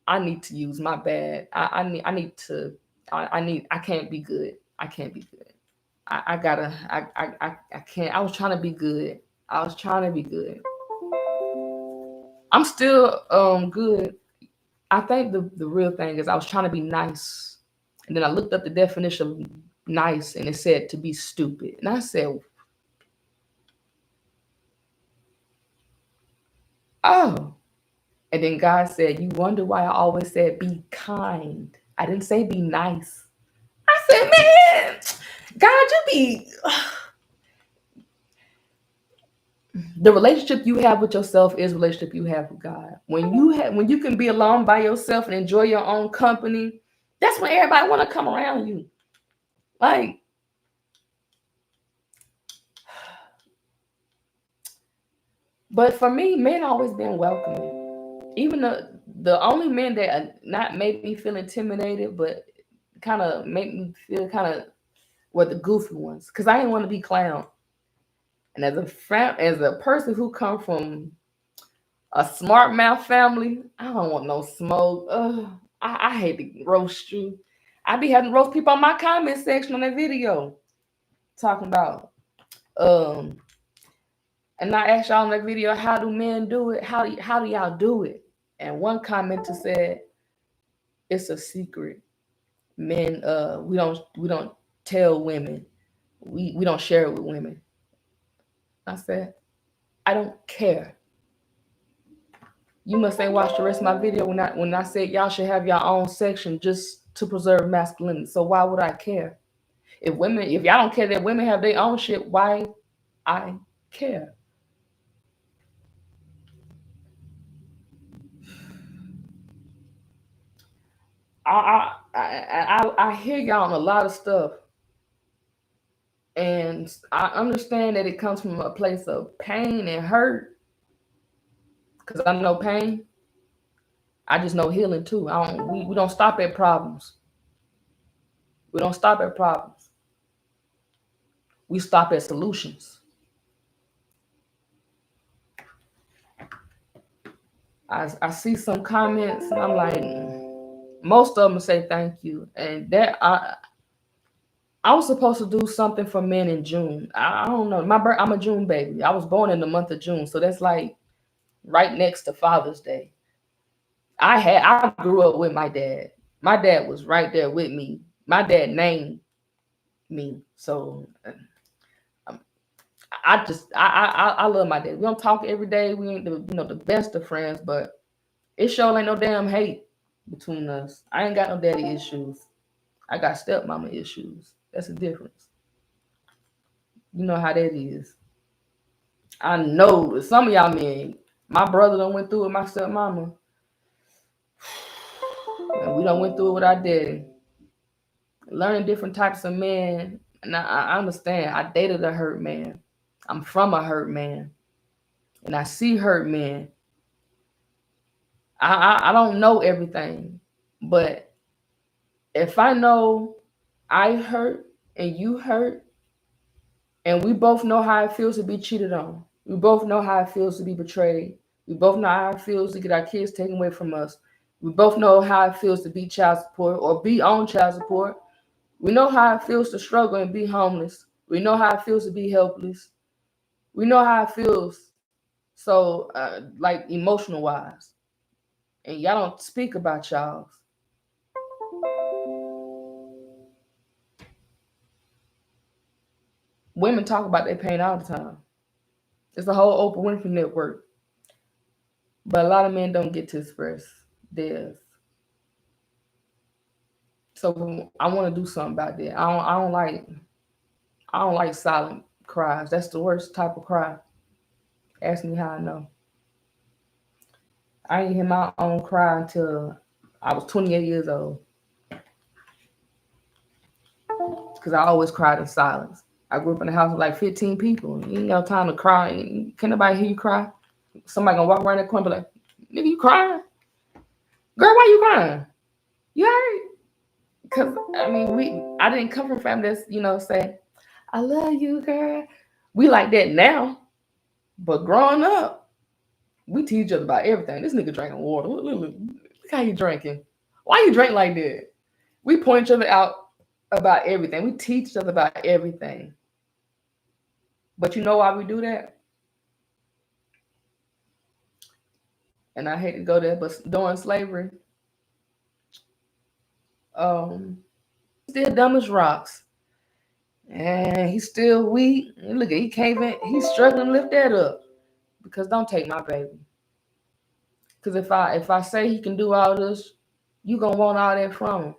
S1: I need to use my bad. I need to. I can't be good. I can't be good. I gotta. I can't. I was trying to be good. I was trying to be good. I'm still good. I think the real thing is I was trying to be nice, and then I looked up the definition of nice, and it said to be stupid, and I said, oh. And then God said, you wonder why I always said be kind. I didn't say be nice. I said, man, God, you be the relationship you have with yourself is the relationship you have with God. When you can be alone by yourself and enjoy your own company, that's when everybody want to come around you. Like, but for me, men always been welcoming. Even the only men that not made me feel intimidated, but kind of make me feel kind of were the goofy ones, because I didn't want to be clown. And as a person who come from a smart mouth family, I don't want no smoke. I hate to roast you. I be having to roast people on my comment section on that video talking about and I asked y'all in that video, how do men do it? How do y'all do it? And one commenter said, it's a secret. Men, we don't tell women. We don't share it with women. I said, I don't care. You must ain't watched the rest of my video when I said y'all should have your own section just to preserve masculinity. So why would I care? If y'all don't care that women have their own shit, why I care? I hear y'all on a lot of stuff. And I understand that it comes from a place of pain and hurt, because I know pain. I just know healing too. We don't stop at problems. We don't stop at problems. We stop at solutions. I see some comments and I'm like, most of them say thank you. And that I was supposed to do something for men in June. I don't know. I'm a June baby. I was born in the month of June, so that's like right next to Father's Day. I grew up with my dad. My dad was right there with me. My dad named me. So um, I love my dad. We don't talk every day. We ain't the best of friends, but it sure ain't no damn hate between us. I ain't got no daddy issues. I got stepmama issues. That's the difference. You know how that is. I know some of y'all men. My brother done went through it with my stepmama, and we done went through it with our daddy. Learning different types of men, and I understand. I dated a hurt man. I'm from a hurt man, and I see hurt men. I don't know everything, but if I know I hurt and you hurt, and we both know how it feels to be cheated on, we both know how it feels to be betrayed, we both know how it feels to get our kids taken away from us, we both know how it feels to be child support or be on child support, we know how it feels to struggle and be homeless, we know how it feels to be helpless, we know how it feels. So like emotional wise, and y'all don't speak about y'all. Women talk about their pain all the time. It's the whole Oprah Winfrey Network. But a lot of men don't get to express theirs. So I want to do something about that. I don't like silent cries. That's the worst type of cry. Ask me how I know. I didn't hear my own cry until I was 28 years old. Because I always cried in silence. I grew up in a house with like 15 people. You ain't got time to cry. Can nobody hear you cry? Somebody gonna walk around that corner and be like, nigga, you crying? Girl, why you crying? You alright? Because I mean, I didn't come from family that's say, I love you, girl. We like that now, but growing up, we teach each other about everything. This nigga drinking water. Look how you drinking. Why you drink like that? We point each other out about everything. We teach each other about everything. But you know why we do that? And I hate to go there, but during slavery, still dumb as rocks. And he's still weak. And look, he can't even, he's struggling to lift that up. Because don't take my baby. Because if I say he can do all this, you gonna want all that from him.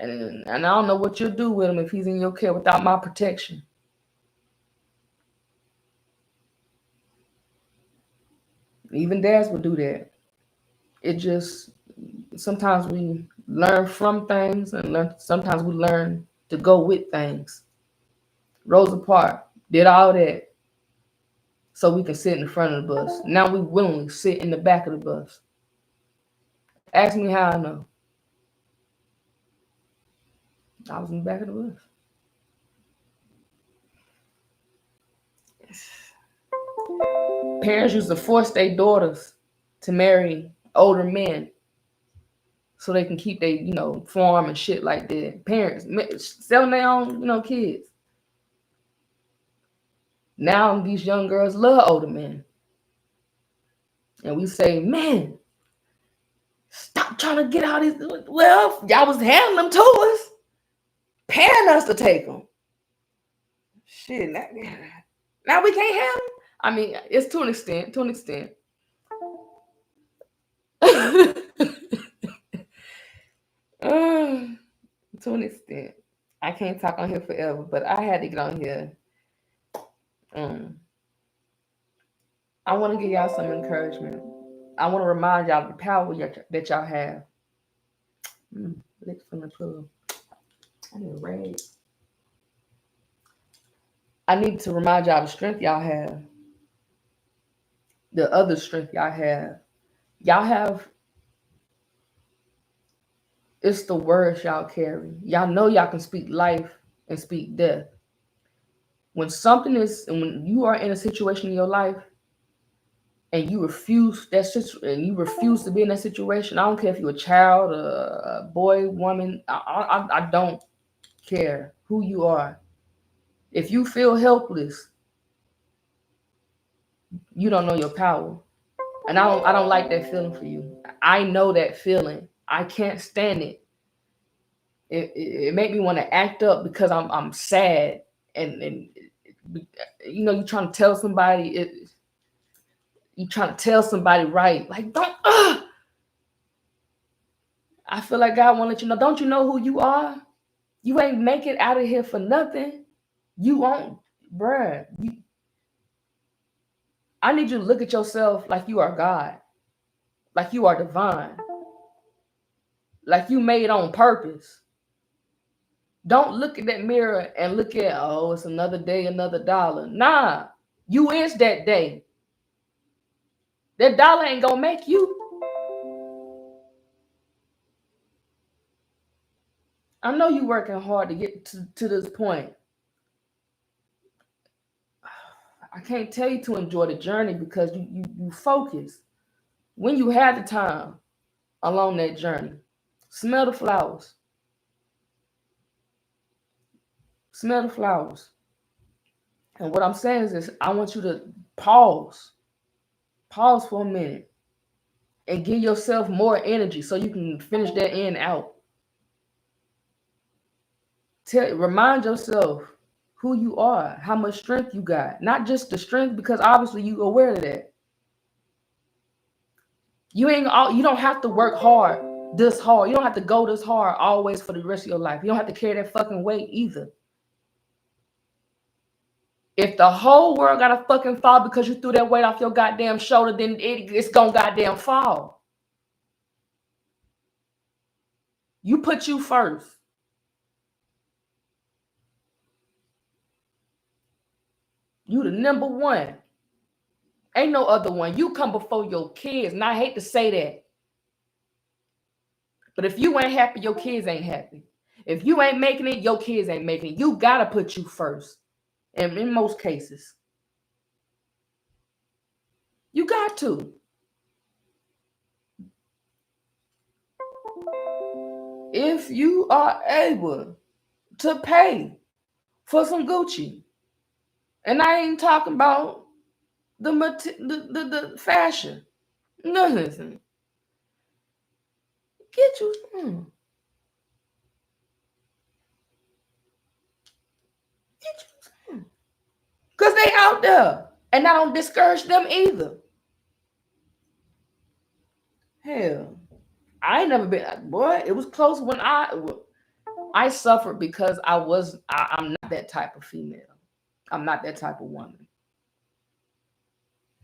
S1: And I don't know what you'll do with him if he's in your care without my protection. Even dads will do that. It just sometimes we learn from things and sometimes we learn to go with things. Rosa Parks did all that so we can sit in the front of the bus. Now we willingly sit in the back of the bus. Ask me how I know. I was in the back of the bus. Parents used to force their daughters to marry older men so they can keep their, farm and shit like that. Parents selling their own, kids. Now these young girls love older men. And we say, man, stop trying to get all these. Well, y'all was handing them to us, paying us to take them. Shit, now we can't have them. I mean, it's to an extent. To an extent. I can't talk on here forever, but I had to get on here. I want to give y'all some encouragement. I want to remind y'all of the power that y'all have. Lick from the pool. I need a rag. I need to remind y'all the strength y'all have. The other strength y'all have. Y'all have, it's the words y'all carry. Y'all know y'all can speak life and speak death. When you are in a situation in your life and you refuse to be in that situation, I don't care if you're a child, a boy, woman, I don't care who you are. If you feel helpless, you don't know your power. And I don't like that feeling for you. I know that feeling. I can't stand it. It made me want to act up because I'm sad and you're trying to tell somebody right, like don't. I feel like God want to let you know. Don't you know who you are? You ain't make it out of here for nothing. You won't, bruh. I need you to look at yourself like you are God, like you are divine, like you made on purpose. Don't look at that mirror and look at, oh, it's another day, another dollar. Nah, you is that day. That dollar ain't gonna make you. I know you working hard to get to this point. I can't tell you to enjoy the journey because you focus. When you have the time along that journey, smell the flowers. Smell the flowers. And what I'm saying is this, I want you to pause. Pause for a minute and give yourself more energy so you can finish that end out. Remind yourself who you are, how much strength you got. Not just the strength, because obviously you aware of that. You don't have to work this hard. You don't have to go this hard always for the rest of your life. You don't have to carry that fucking weight either. If the whole world gotta fucking fall because you threw that weight off your goddamn shoulder, then it's gonna goddamn fall. You put you first. You the number one. Ain't no other one. You come before your kids. And I hate to say that. But if you ain't happy, your kids ain't happy. If you ain't making it, your kids ain't making it. You gotta put you first. And in most cases. You got to. If you are able to pay for some Gucci, and I ain't talking about the fashion. No, listen. Get you some. Get you some. Because they out there. And I don't discourage them either. Hell, I ain't never been, boy, it was close when I suffered because I'm not that type of female. I'm not that type of woman.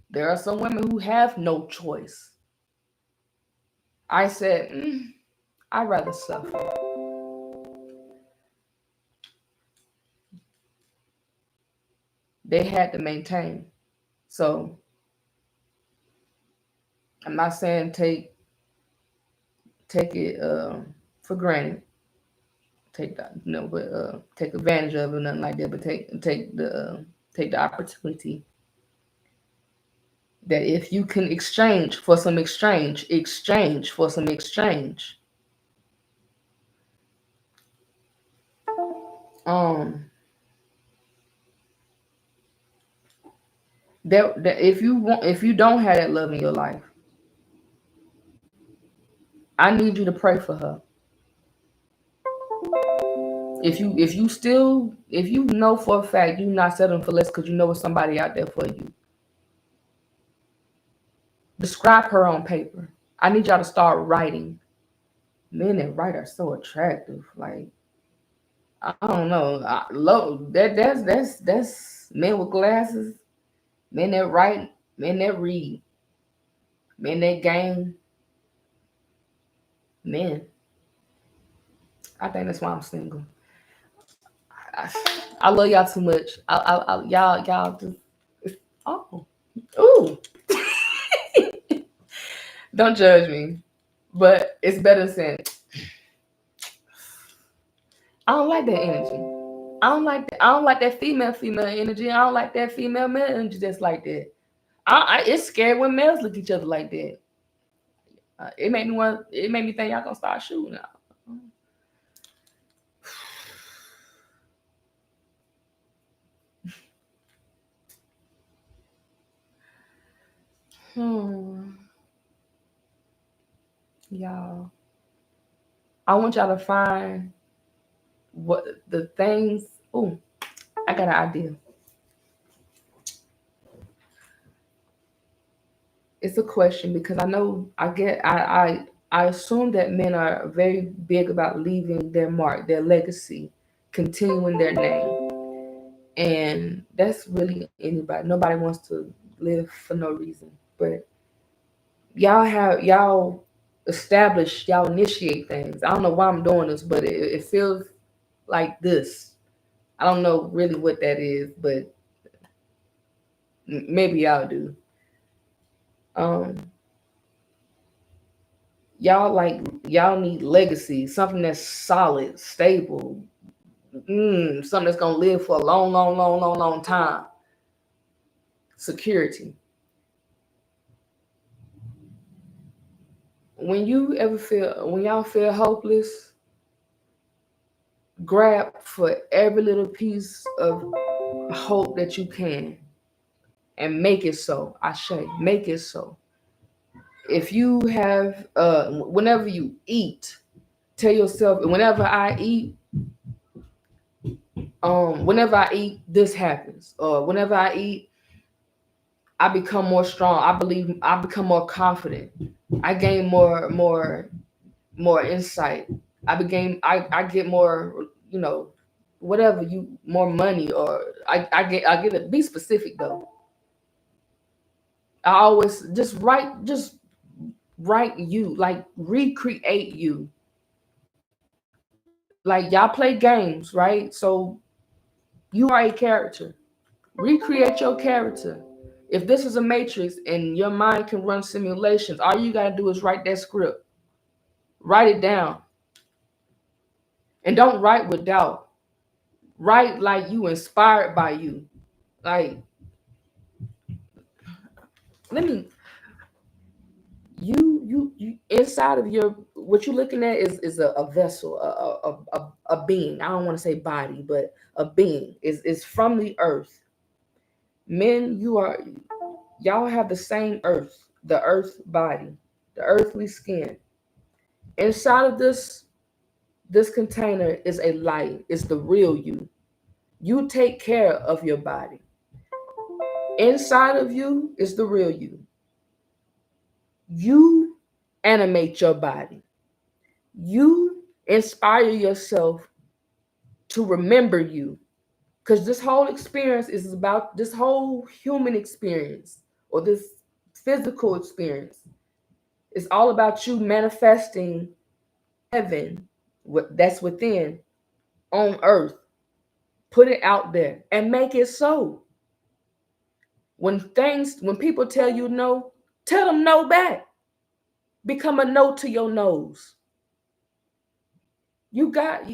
S1: There are some women who have no choice. I said, I'd rather suffer. They had to maintain. So I'm not saying take it for granted. Take that, but take advantage of it, nothing like that. But take the opportunity that if you can exchange for some exchange for some exchange. That if you don't have that love in your life, I need you to pray for her. If you know for a fact you're not settling for less because you know it's somebody out there for you, describe her on paper. I need y'all to start writing. Men that write are so attractive. Like, I don't know. That's men with glasses, men that write, men that read, men that game, men. I think that's why I'm single. I love y'all too much. Y'all just. Oh, ooh. Don't judge me, but it's better than saying, I don't like that energy. I don't like that. I don't like that female energy. I don't like that female male energy just like that. It's scary when males look at each other like that. It made me think y'all gonna start shooting now. Y'all, I want y'all to find what the things. Oh, I got an idea. It's a question because I know I assume that men are very big about leaving their mark, their legacy, continuing their name. And that's really anybody. Nobody wants to live for no reason. But y'all establish, y'all initiate things. I don't know why I'm doing this, but it feels like this. I don't know really what that is, but maybe y'all do. Y'all need legacy, something that's solid, stable, something that's gonna live for a long time. Security. When y'all feel hopeless, grab for every little piece of hope that you can and make it so. I say, make it so. If you have, whenever you eat, tell yourself, whenever I eat, this happens, or whenever I eat, I become more strong. I believe I become more confident. I gain more insight. I get more, whatever more money, or I get it. Be specific though. I always just write you, like recreate you. Like y'all play games, right? So you are a character. Recreate your character. If this is a matrix and your mind can run simulations, all you gotta do is write that script. Write it down. And don't write with doubt. Write like you inspired by you. Like, let me you inside of your, what you're looking at is a vessel, a being. I don't want to say body, but a being is from the earth. Men, y'all have the same earth, the earth body, the earthly skin. Inside of this container is a light. It's the real you. You take care of your body. Inside of you is the real you. You animate your body. You inspire yourself to remember you. Because this whole experience is about this whole human experience, or this physical experience. It's all about you manifesting heaven, that's within, on earth. Put it out there and make it so. When people tell you no, tell them no back. Become a no to your nose. You got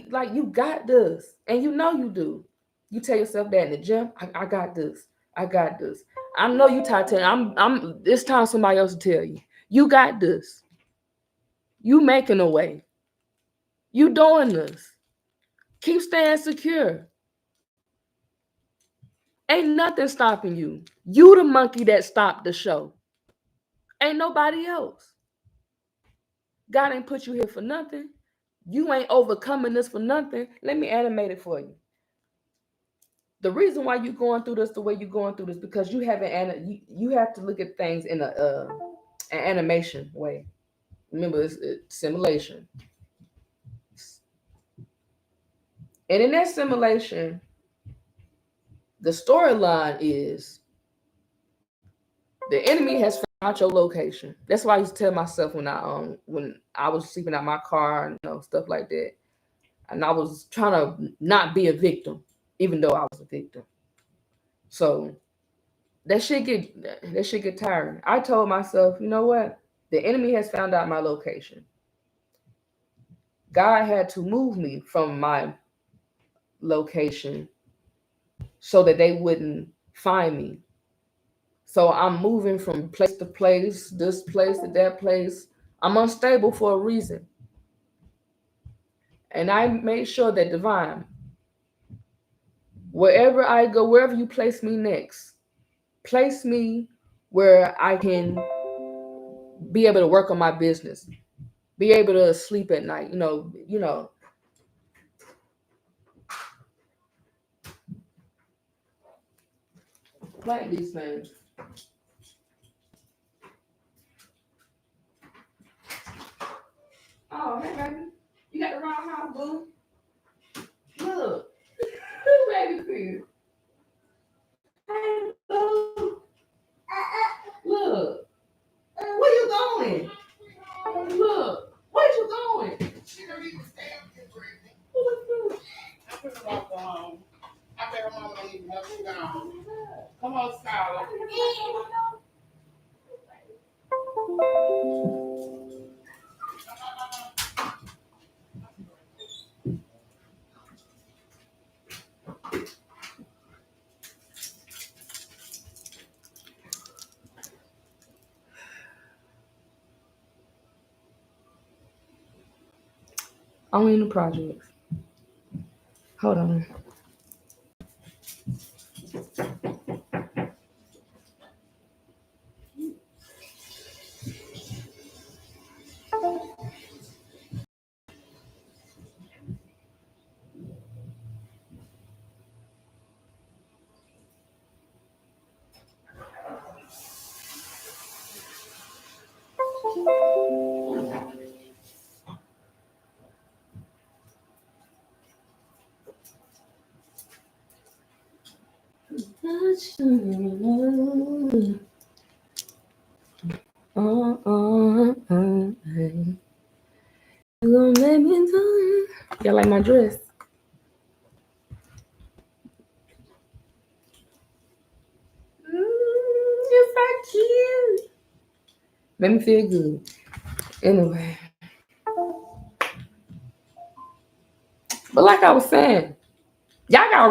S1: this, and you know you do. You tell yourself that in the gym. I got this. I got this. I know you tired of telling. I'm. It's time somebody else to tell you. You got this. You making a way. You doing this. Keep staying secure. Ain't nothing stopping you. You the monkey that stopped the show. Ain't nobody else. God ain't put you here for nothing. You ain't overcoming this for nothing. Let me animate it for you. The reason why you're going through this the way you're going through this, because you haven't you have to look at things in an animation way. Remember, it's simulation. And in that simulation, the storyline is the enemy has found out your location. That's why I used to tell myself when I was sleeping out my car and stuff like that, and I was trying to not be a victim. even though I was a victim. So that shit get tiring. I told myself, you know what? The enemy has found out my location. God had to move me from my location so that they wouldn't find me. So I'm moving from place to place, this place to that place. I'm unstable for a reason. And I made sure that divine, wherever I go, wherever you place me next, place me where I can be able to work on my business, be able to sleep at night, plant these things. Oh, hey, baby. You got the wrong house, boo. Look. Baby food. Hey, boo. Look. Where you going? Look. Where you going?
S2: I put them off the home. I bet her mama don't even know she's gone. Come on, Skylar.
S1: I'm in the projects. Hold on. You gonna let me do? Y'all like my dress? You're so cute. Make me feel good. Anyway. But like I was saying, y'all got,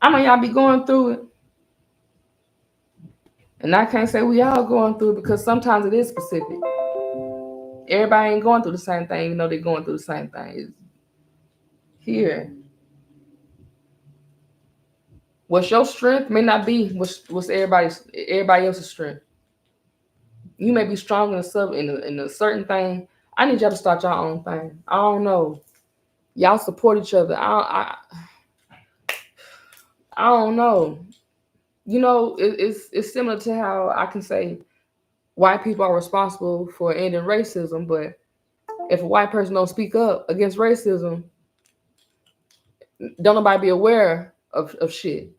S1: I know y'all be going through it. And I can't say we all going through it because sometimes it is specific. Everybody ain't going through the same thing, even though they're going through the same thing. It's here. What's your strength may not be what's everybody else's strength. You may be strong in a certain thing. I need y'all to start your own thing. I don't know. Y'all support each other. I don't know. It's similar to how I can say white people are responsible for ending racism, but if a white person don't speak up against racism, don't nobody be aware of shit.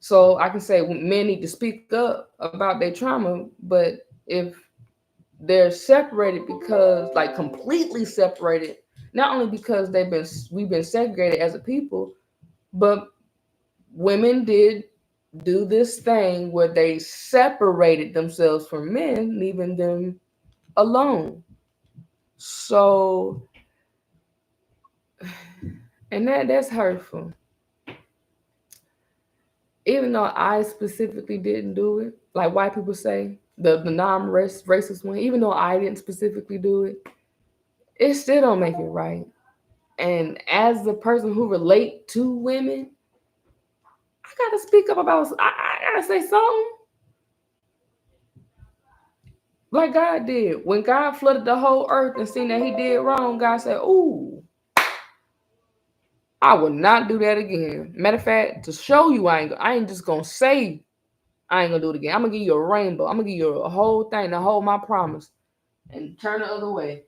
S1: So I can say men need to speak up about their trauma, but if they're separated because like completely separated, not only because we've been segregated as a people, but women did do this thing where they separated themselves from men, leaving them alone. So, and that's hurtful. Even though I specifically didn't do it, like white people say, the non-racist one, even though I didn't specifically do it, it still don't make it right. And as the person who relate to women, I gotta speak up about. I gotta say something. Like God did. When God flooded the whole earth and seen that he did wrong, God said, ooh, I will not do that again. Matter of fact, to show you I ain't just gonna say I ain't gonna do it again. I'm gonna give you a rainbow. I'm gonna give you a whole thing to hold my promise and turn the other way.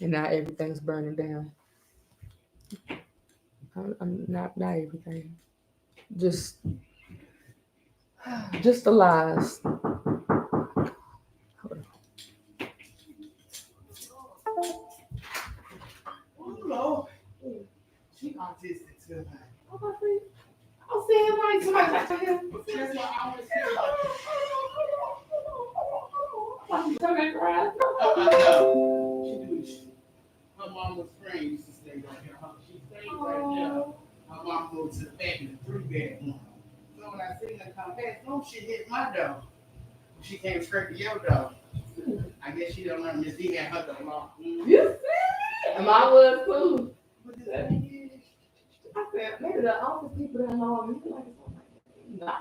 S1: And now everything's burning down. I'm not everything. Just the lies.
S2: Oh, feel like.
S1: I'm saying like somebody like to him.
S2: That's why I always feel
S1: Like you turn around.
S2: I know. Her mama's friend used to stay right here. She stayed right here. Her mom moved to the back in the 3-bedroom. So when I seen her come back, no, she hit my door. She came straight to your door. I guess she don't know Miss D had her door locked.
S1: You see? And mine was too. I said, maybe the office people don't know me like something. Nah.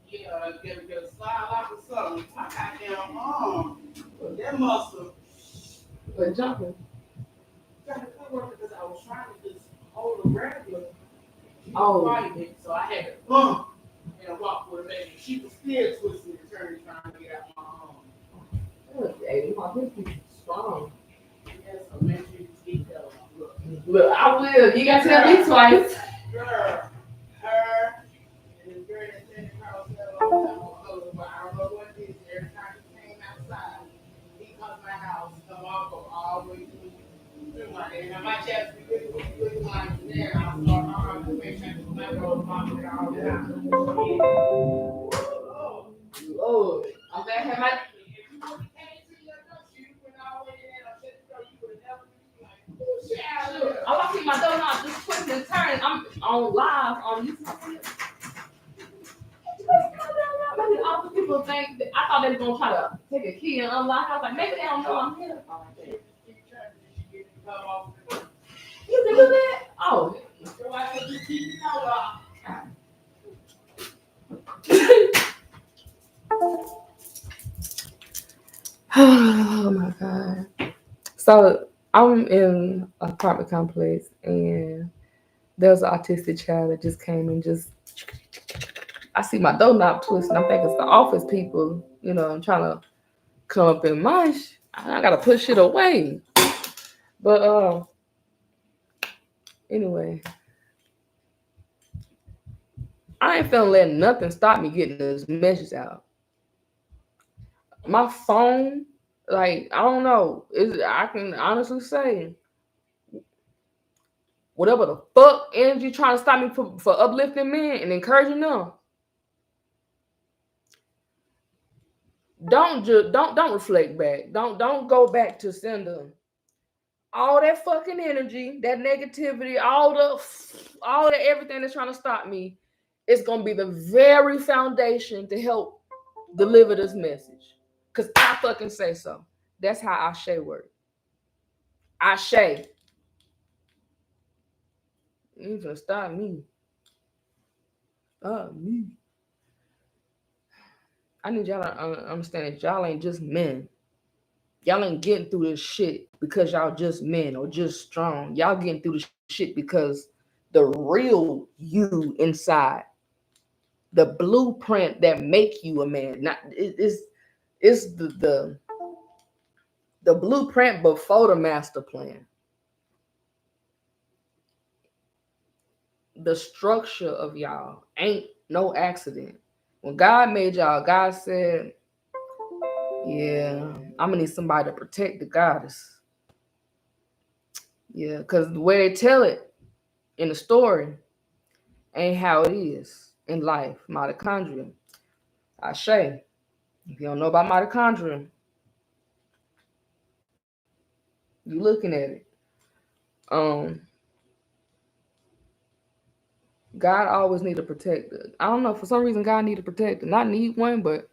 S2: Yeah, get a slide lock or something. My goddamn arm. That muscle.
S1: But jumping.
S2: Got to cover it because I was trying to just hold a regular.
S1: Oh.
S2: Fighting, so I had to bump and walk with her baby. She was still twisting and turning, trying to get out my arm.
S1: Hey, my business is strong.
S2: Yeah, so make sure you keep telling her.
S1: Look, I will. You got to tell me twice.
S2: Girl, her, and this girl that said Carl said a long time ago, but I don't know what it is. Every time he came outside, he comes to my house, come off of all the way through my day. Now my chest be really like there. I start hard to make sure my road mom it all the time.
S1: Lord. I'm back here, my.
S2: If you would have came to your door, she went all the way in there. I said, girl, you would have never been like, oh, shit.
S1: I want to see my door knob just twisting and turning. I'm on live on YouTube. Maybe all the people think that I thought they were gonna try to take a key and unlock. I was like, maybe they don't know I'm here. You can do that? Oh.
S2: So I said, just keep your coat off.
S1: Oh my God. So I'm in an apartment complex and there's an autistic child that just came and just I see my doorknob twisting. I think it's the office people, you know, I'm trying to come up in my I gotta push it away. But anyway. I ain't feeling letting nothing stop me getting this message out. My phone, like, I don't know. I can honestly say, whatever the fuck energy trying to stop me for uplifting men and encouraging them, don't reflect back. Don't go back to sender. All that fucking energy, that negativity, all the everything that's trying to stop me, it's gonna be the very foundation to help deliver this message. Cause I fucking say so. That's how Ashe works. Ashe. You gonna stop me. Stop me. I need y'all to understand that y'all ain't just men. Y'all ain't getting through this shit because y'all just men or just strong. Y'all getting through this shit because the real you inside, the blueprint that make you a man, not it's the blueprint before the master plan. The structure of y'all ain't no accident. When God made y'all, God said, yeah, I'm gonna need somebody to protect the goddess. Yeah, because the way they tell it in the story ain't how it is in life. Mitochondria. Ashe. If you don't know about mitochondria, you looking at it. God always need a protector. I don't know, for some reason God need a protector. Not need one, but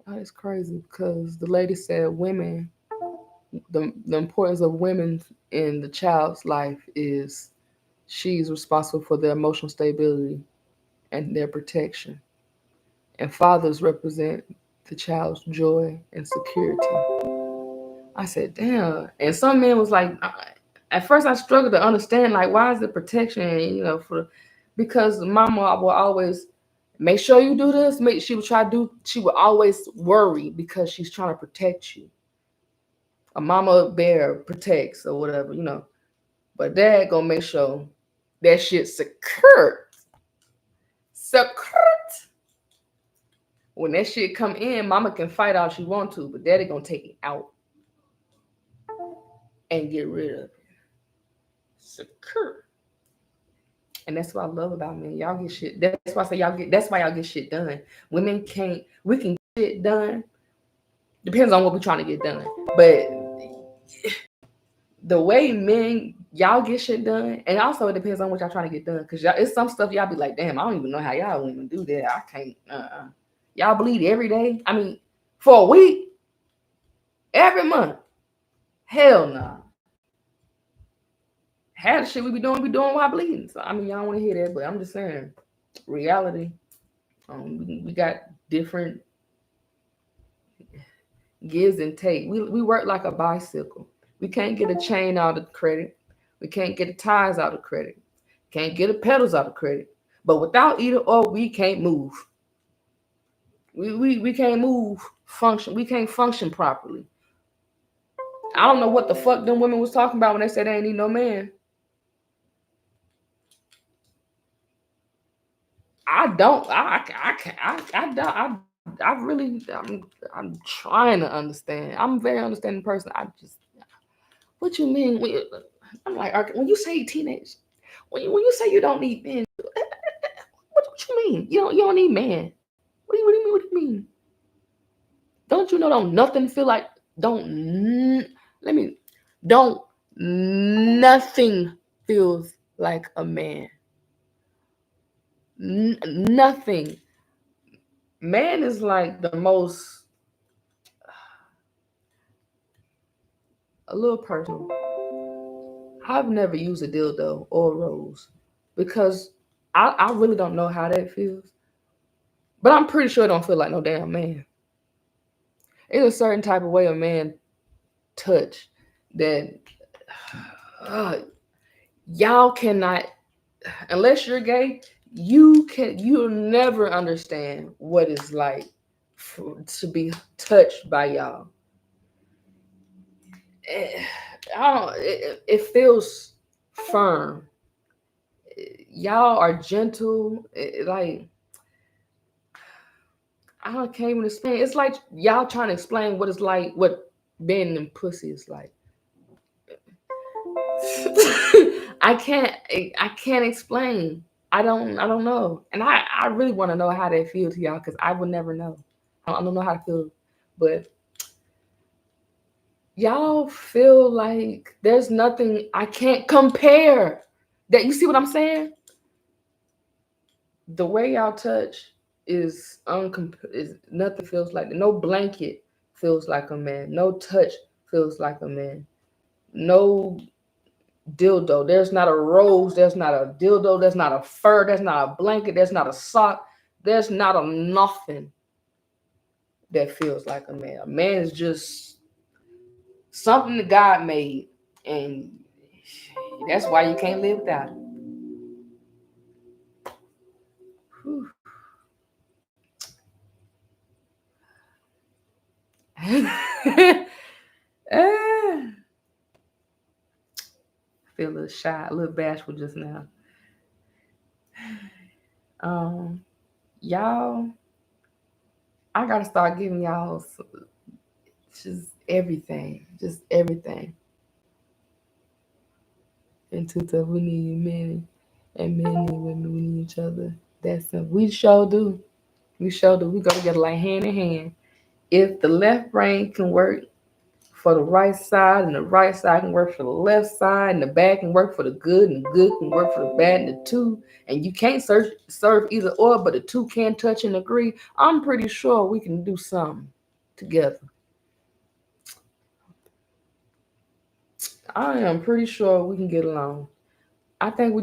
S1: it's crazy because the lady said women, the importance of women in the child's life is she's responsible for their emotional stability and their protection. And fathers represent the child's joy and security. I said, damn. And some men was like, at first I struggled to understand, like, why is the protection, because mama will always Make sure you do this. She would always worry because she's trying to protect you. A mama bear protects or whatever, you know. But dad gonna make sure that shit's secure. Secure. When that shit come in, mama can fight all she want to, but daddy gonna take it out and get rid of it. Secure. And that's what I love about men. Y'all get shit. That's why I say y'all get. That's why y'all get shit done. Women can't. We can get shit done. Depends on what we're trying to get done. But the way men y'all get shit done, and also it depends on what y'all trying to get done. Cause y'all, it's some stuff y'all be like, damn, I don't even know how y'all women do that. I can't. Y'all bleed every day. I mean, for a week, every month. Hell no. Nah. Half the shit we be doing while bleeding. So I mean, y'all want to hear that, but I'm just saying, reality. We got different gives and take. We work like a bicycle. We can't get a chain out of credit. We can't get the tires out of credit. Can't get the pedals out of credit. But without either or, we can't move. We can't move, function. We can't function properly. I don't know what the fuck them women was talking about when they said they ain't need no man. I'm trying to understand. I'm a very understanding person. What you mean? I'm like, when you say teenage, when you say you don't need men, what you mean? You don't need man. What do you mean? What do you mean? Don't you know? Nothing feels like a man. Nothing. Man is like the most, a little personal. I've never used a dildo or a rose because I really don't know how that feels. But I'm pretty sure it don't feel like no damn man. It's a certain type of way a man touch that y'all cannot, unless you're gay, you'll never understand what it's like to be touched by y'all. It feels firm. Y'all are gentle. Like can't even explain. It's like y'all trying to explain what it's like, what being in pussy is like. I can't explain. I don't know. And I really want to know how they feel to y'all because I would never know. I don't know how to feel. But y'all feel like there's nothing I can't compare. That you see what I'm saying? The way y'all touch is nothing feels like no blanket feels like a man. No touch feels like a man. No dildo. There's not a rose. There's not a dildo. There's not a fur. There's not a blanket. There's not a sock. There's not a nothing that feels like a man. A man is just something that God made, and that's why you can't live without it. I feel a little shy, a little bashful just now. Y'all, I gotta start giving y'all just everything. And two we need men, and men need women. We need each other. That's simple. We sure do. We go together like hand in hand. If the left brain can work for the right side, and the right side can work for the left side, and the bad can work for the good, and the good can work for the bad, and the two, and you can't serve either or, but the two can touch and agree, I'm pretty sure we can do something together. I am pretty sure we can get along. I think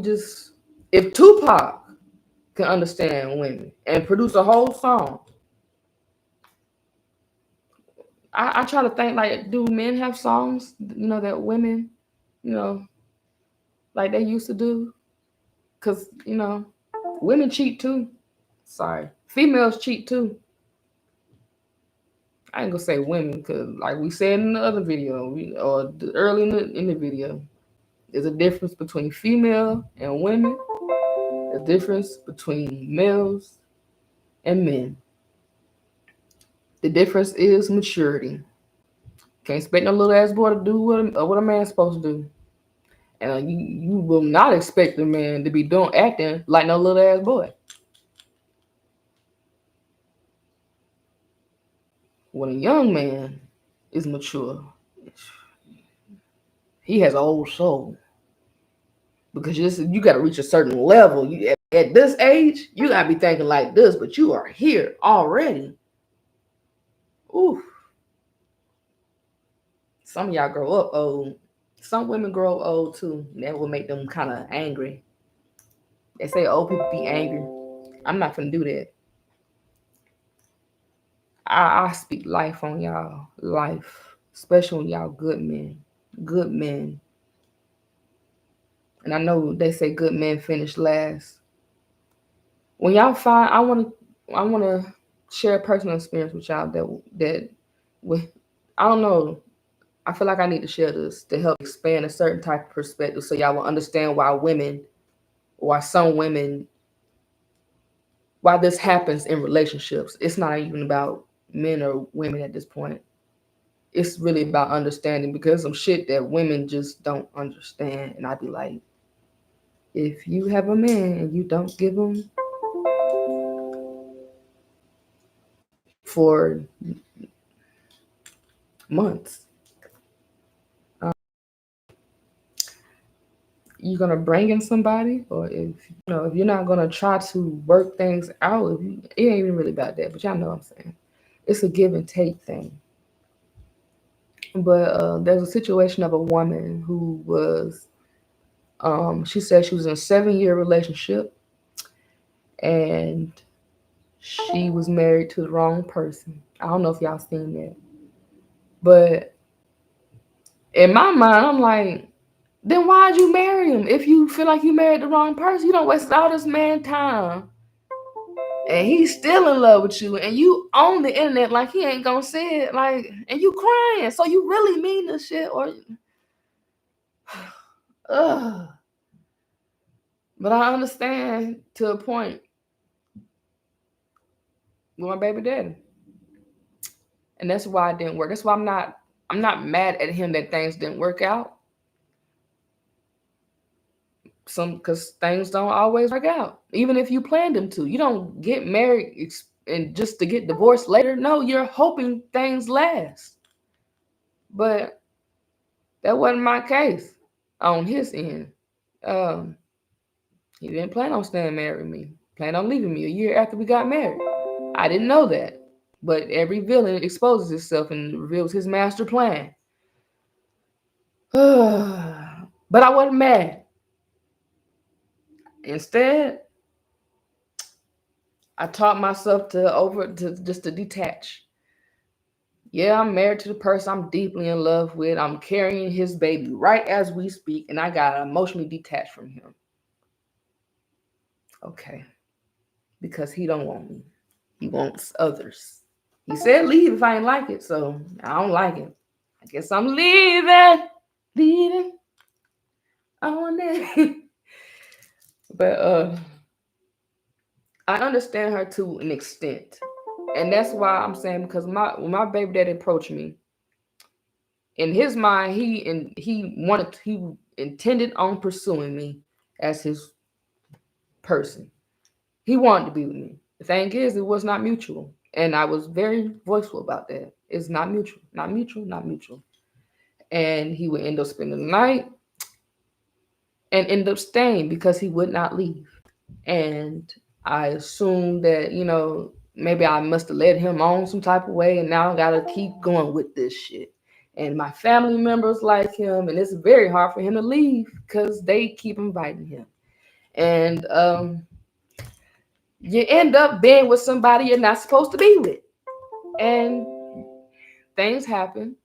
S1: if Tupac can understand women and produce a whole song, I try to think like, do men have songs, that women, like they used to do? Because, women cheat too. Sorry. Females cheat too. I ain't gonna say women, because like we said in the other video, early in the video, there's a difference between female and women. The difference between males and men. The difference is maturity. Can't expect no little ass boy to do what a man's supposed to do. And you will not expect a man to be doing acting like no little ass boy. When a young man is mature, he has an old soul. Because you got to reach a certain level. At this age, you got to be thinking like this, but you are here already. Ooh. Some of y'all grow up old. Some women grow old too. That will make them kind of angry. They say old people be angry. I'm not gonna do that. I speak life on y'all. Life. Especially when y'all good men. Good men. And I know they say good men finish last. When y'all find, I wanna share a personal experience with y'all that with I don't know. I feel like I need to share this to help expand a certain type of perspective so y'all will understand why some women, why this happens in relationships. It's not even about men or women at this point. It's really about understanding, because some shit that women just don't understand. And I'd be like, if you have a man and you don't give him for months, you're gonna bring in somebody, or if you're not gonna try to work things out, it ain't even really about that. But y'all know what I'm saying. It's a give and take thing. But there's a situation of a woman who was, she said she was in a 7-year relationship, and she was married to the wrong person. I don't know if y'all seen that, but in my mind, I'm like, then why'd you marry him? If you feel like you married the wrong person, you don't waste all this man time. And he's still in love with you, and you on the internet like he ain't gonna say it, like, and you crying. So you really mean this shit, or ugh. But I understand to a point with my baby daddy. And that's why it didn't work. That's why I'm not mad at him that things didn't work out. Because things don't always work out. Even if you planned them to. You don't get married and just to get divorced later. No, you're hoping things last. But that wasn't my case on his end. Um, he didn't plan on staying married with me. Planned on leaving me a year after we got married. I didn't know that. But every villain exposes itself and reveals his master plan. But I wasn't mad. Instead, I taught myself to just to detach. Yeah, I'm married to the person I'm deeply in love with. I'm carrying his baby right as we speak, and I got emotionally detached from him. Okay. Because he don't want me. He wants others. He said leave if I ain't like it, so I don't like it. I guess I'm leaving. Leaving. I want that. But I understand her to an extent. And that's why I'm saying, because when my baby daddy approached me, in his mind, he intended on pursuing me as his person. He wanted to be with me. The thing is, it was not mutual. And I was very voiceful about that. It's not mutual, not mutual, not mutual. And he would end up spending the night and end up staying because he would not leave. And I assumed that, maybe I must have led him on some type of way, and now I gotta keep going with this shit. And my family members like him, and it's very hard for him to leave because they keep inviting him. And you end up being with somebody you're not supposed to be with. And things happen.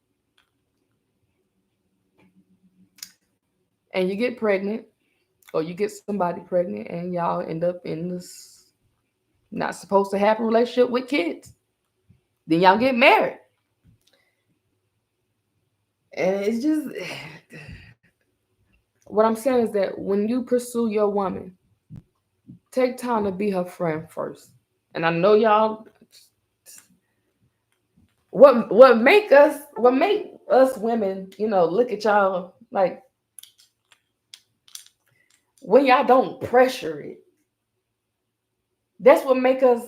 S1: And you get pregnant, or you get somebody pregnant, and y'all end up in this Not supposed to have a relationship with kids. Then y'all get married. And it's just what I'm saying is that when you pursue your woman, take time to be her friend first. And I know y'all what make us women, look at y'all like when y'all don't pressure it. That's what make us,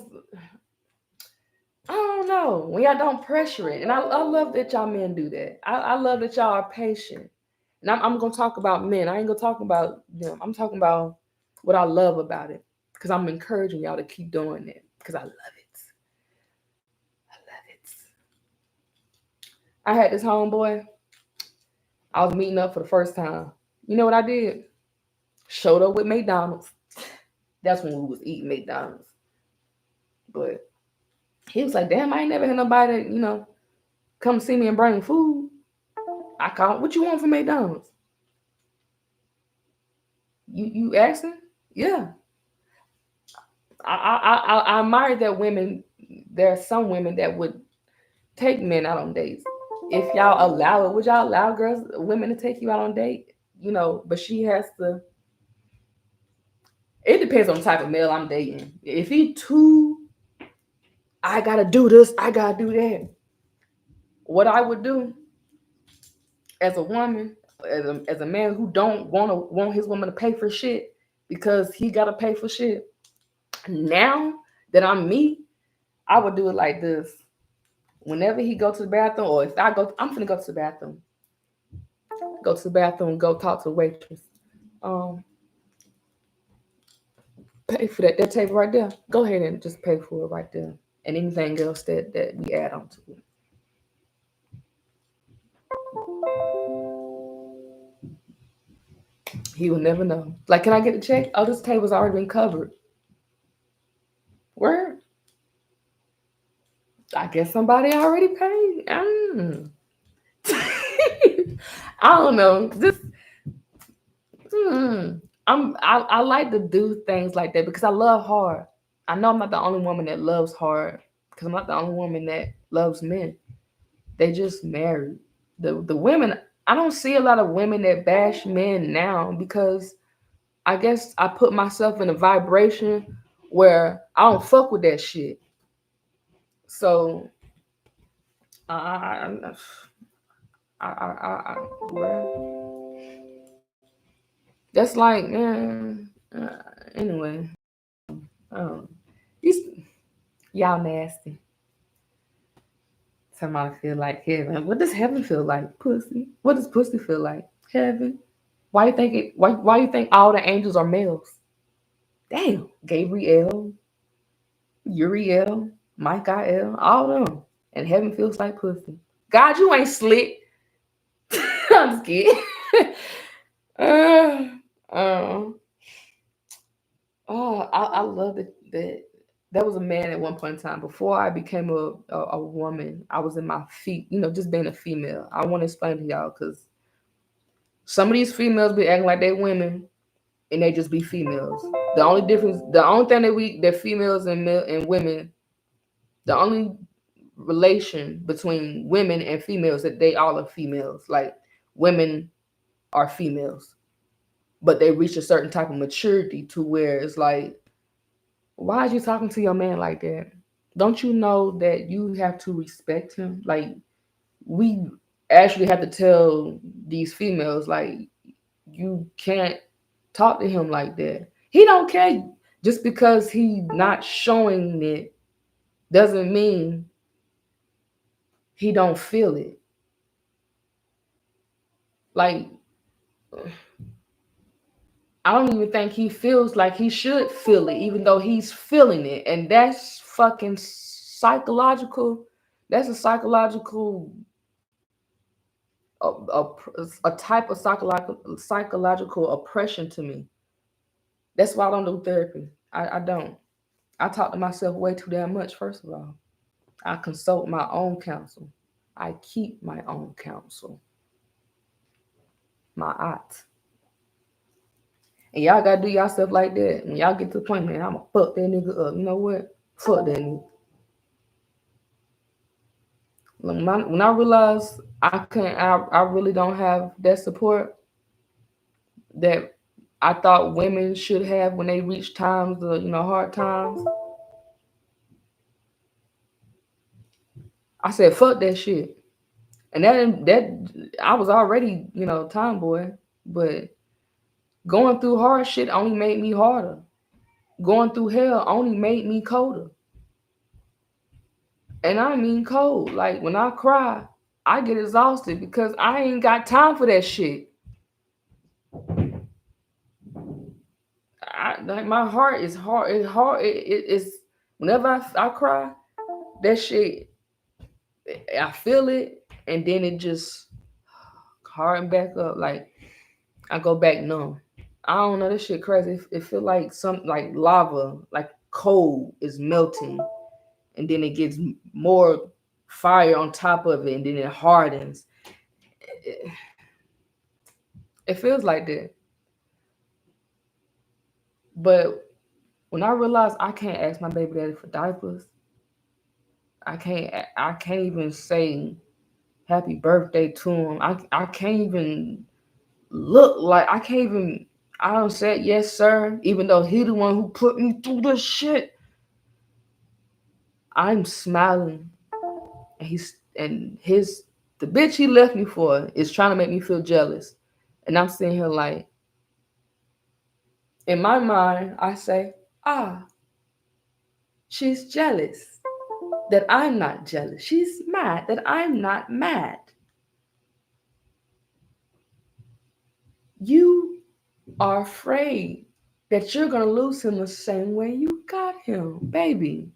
S1: I don't know, when y'all don't pressure it. And I love that y'all men do that. I love that y'all are patient. And I'm gonna talk about men. I ain't gonna talk about them. I'm talking about what I love about it. Because I'm encouraging y'all to keep doing it. Because I love it. I love it. I had this homeboy. I was meeting up for the first time. You know what I did? Showed up with McDonald's. That's when we was eating McDonald's. But he was like, damn, I ain't never had nobody, come see me and bring food. I called, what you want from McDonald's? You asking? Yeah. I admire that women, there are some women that would take men out on dates. If y'all allow it, would y'all allow women to take you out on date? But she has to. It depends on the type of male I'm dating. If he too, I gotta do this, I gotta do that. What I would do as a woman, as a man who don't want his woman to pay for shit because he gotta pay for shit. Now that I'm me, I would do it like this. Whenever he go to the bathroom, or if I go, I'm finna go to the bathroom. Go to the bathroom, go talk to the waitress. Pay for that table right there. Go ahead and just pay for it right there, and anything else that we add on to it. He will never know. Like, can I get the check? Oh, this table's already been covered. Where? I guess somebody already paid. I don't know. Just I like to do things like that because I love hard. I know I'm not the only woman that loves hard because I'm not the only woman that loves men. They just married. The women, I don't see a lot of women that bash men now because I guess I put myself in a vibration where I don't fuck with that shit. So I, well, that's like, anyway. Um, these y'all nasty. Somebody feel like heaven. What does heaven feel like? Pussy. What does pussy feel like? Heaven. Why you think it? Why you think all the angels are males? Damn, Gabriel, Uriel, Michael, all them. And heaven feels like pussy. God, you ain't slick. I'm just kidding. uh, um, I love that. There was a man at one point in time before I became a woman. I was in my feet, just being a female. I want to explain to y'all because some of these females be acting like they women and they just be females. The only difference, the only thing that females and women, the only relation between women and females that they all are females. Like women are females, but they reach a certain type of maturity to where it's like, why are you talking to your man like that? Don't you know that you have to respect him? Like we actually have to tell these females like you can't talk to him like that. He don't care just because he not showing it doesn't mean he don't feel it. Like I don't even think he feels like he should feel it, even though he's feeling it. And that's fucking psychological. That's a psychological, a type of psychological oppression to me. That's why I don't do therapy. I don't. I talk to myself way too damn much, first of all. I consult my own counsel. I keep my own counsel. My aunt. And y'all gotta do y'all stuff like that. When y'all get to the point, man, I'ma fuck that nigga up. You know what? Fuck that nigga. When I realized I really don't have that support that I thought women should have when they reach times of, hard times. I said, fuck that shit. And that I was already, tomboy, but going through hard shit only made me harder. Going through hell only made me colder. And I mean cold. Like when I cry, I get exhausted because I ain't got time for that shit. Like my heart is hard. It's hard. It's whenever I cry, that shit, I feel it, and then it just harden back up. Like I go back numb. I don't know. This shit crazy. It feel like some like lava, like cold is melting, and then it gets more fire on top of it, and then it hardens. It feels like that. But when I realized I can't ask my baby daddy for diapers, I can't even say happy birthday to him. I can't even look like I can't even I don't say yes sir, even though he the one who put me through this shit. I'm smiling and the bitch he left me for is trying to make me feel jealous. And I'm sitting here like in my mind I say, she's jealous that I'm not jealous. She's mad that I'm not mad. You are afraid that you're going to lose him the same way you got him. Baby,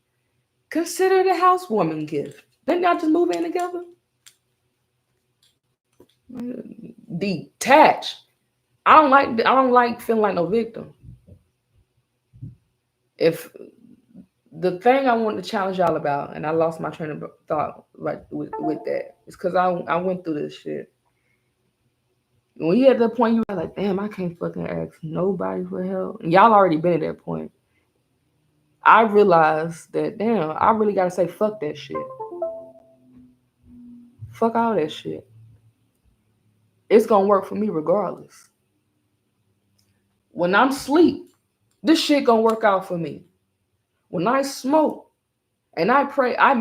S1: consider the housewarming gift. Didn't y'all just move in together? Detach. I don't like feeling like no victim. If the thing I wanted to challenge y'all about, and I lost my train of thought right with that, is because I went through this shit. When you at the point you are like, damn, I can't fucking ask nobody for help. And y'all already been at that point. I realized that damn, I really gotta say fuck that shit. Fuck all that shit. It's gonna work for me regardless. When I'm asleep, this shit gonna work out for me. When I smoke and I pray, I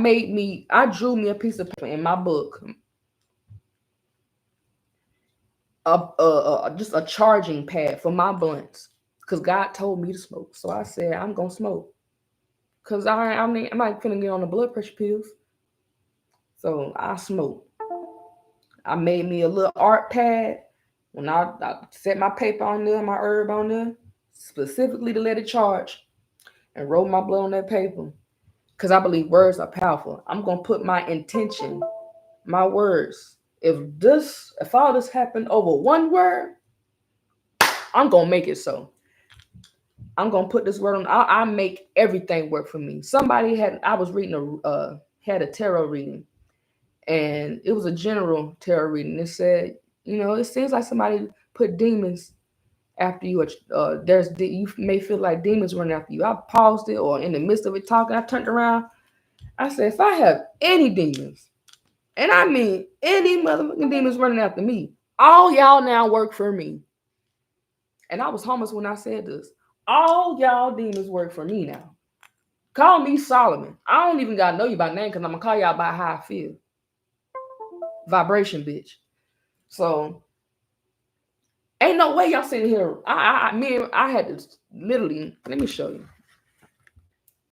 S1: drew me a piece of paper in my book, just a charging pad for my blunts, cause God told me to smoke. So I said I'm gonna smoke, cause I'm not finna get on the blood pressure pills. So I smoke. I made me a little art pad. When I set my paper on there, my herb on there, specifically to let it charge, and wrote my blood on that paper. Because I believe words are powerful. I'm gonna put my intention, my words. If all this happened over one word, I'm gonna make it so. I'm gonna put this word on. I make everything work for me. I was reading had a tarot reading, and it was a general tarot reading. It said, it seems like somebody put demons after you. You may feel like demons running after you. I paused it, or in the midst of it talking, I turned around. I said, if I have any demons, and I mean any motherfucking demons running after me, all y'all now work for me. And I was homeless when I said this. All y'all demons work for me now. Call me Solomon. I don't even gotta know you by name because I'm gonna call y'all by how I feel. Vibration, bitch. So ain't no way y'all sitting here. I had to literally. Let me show you.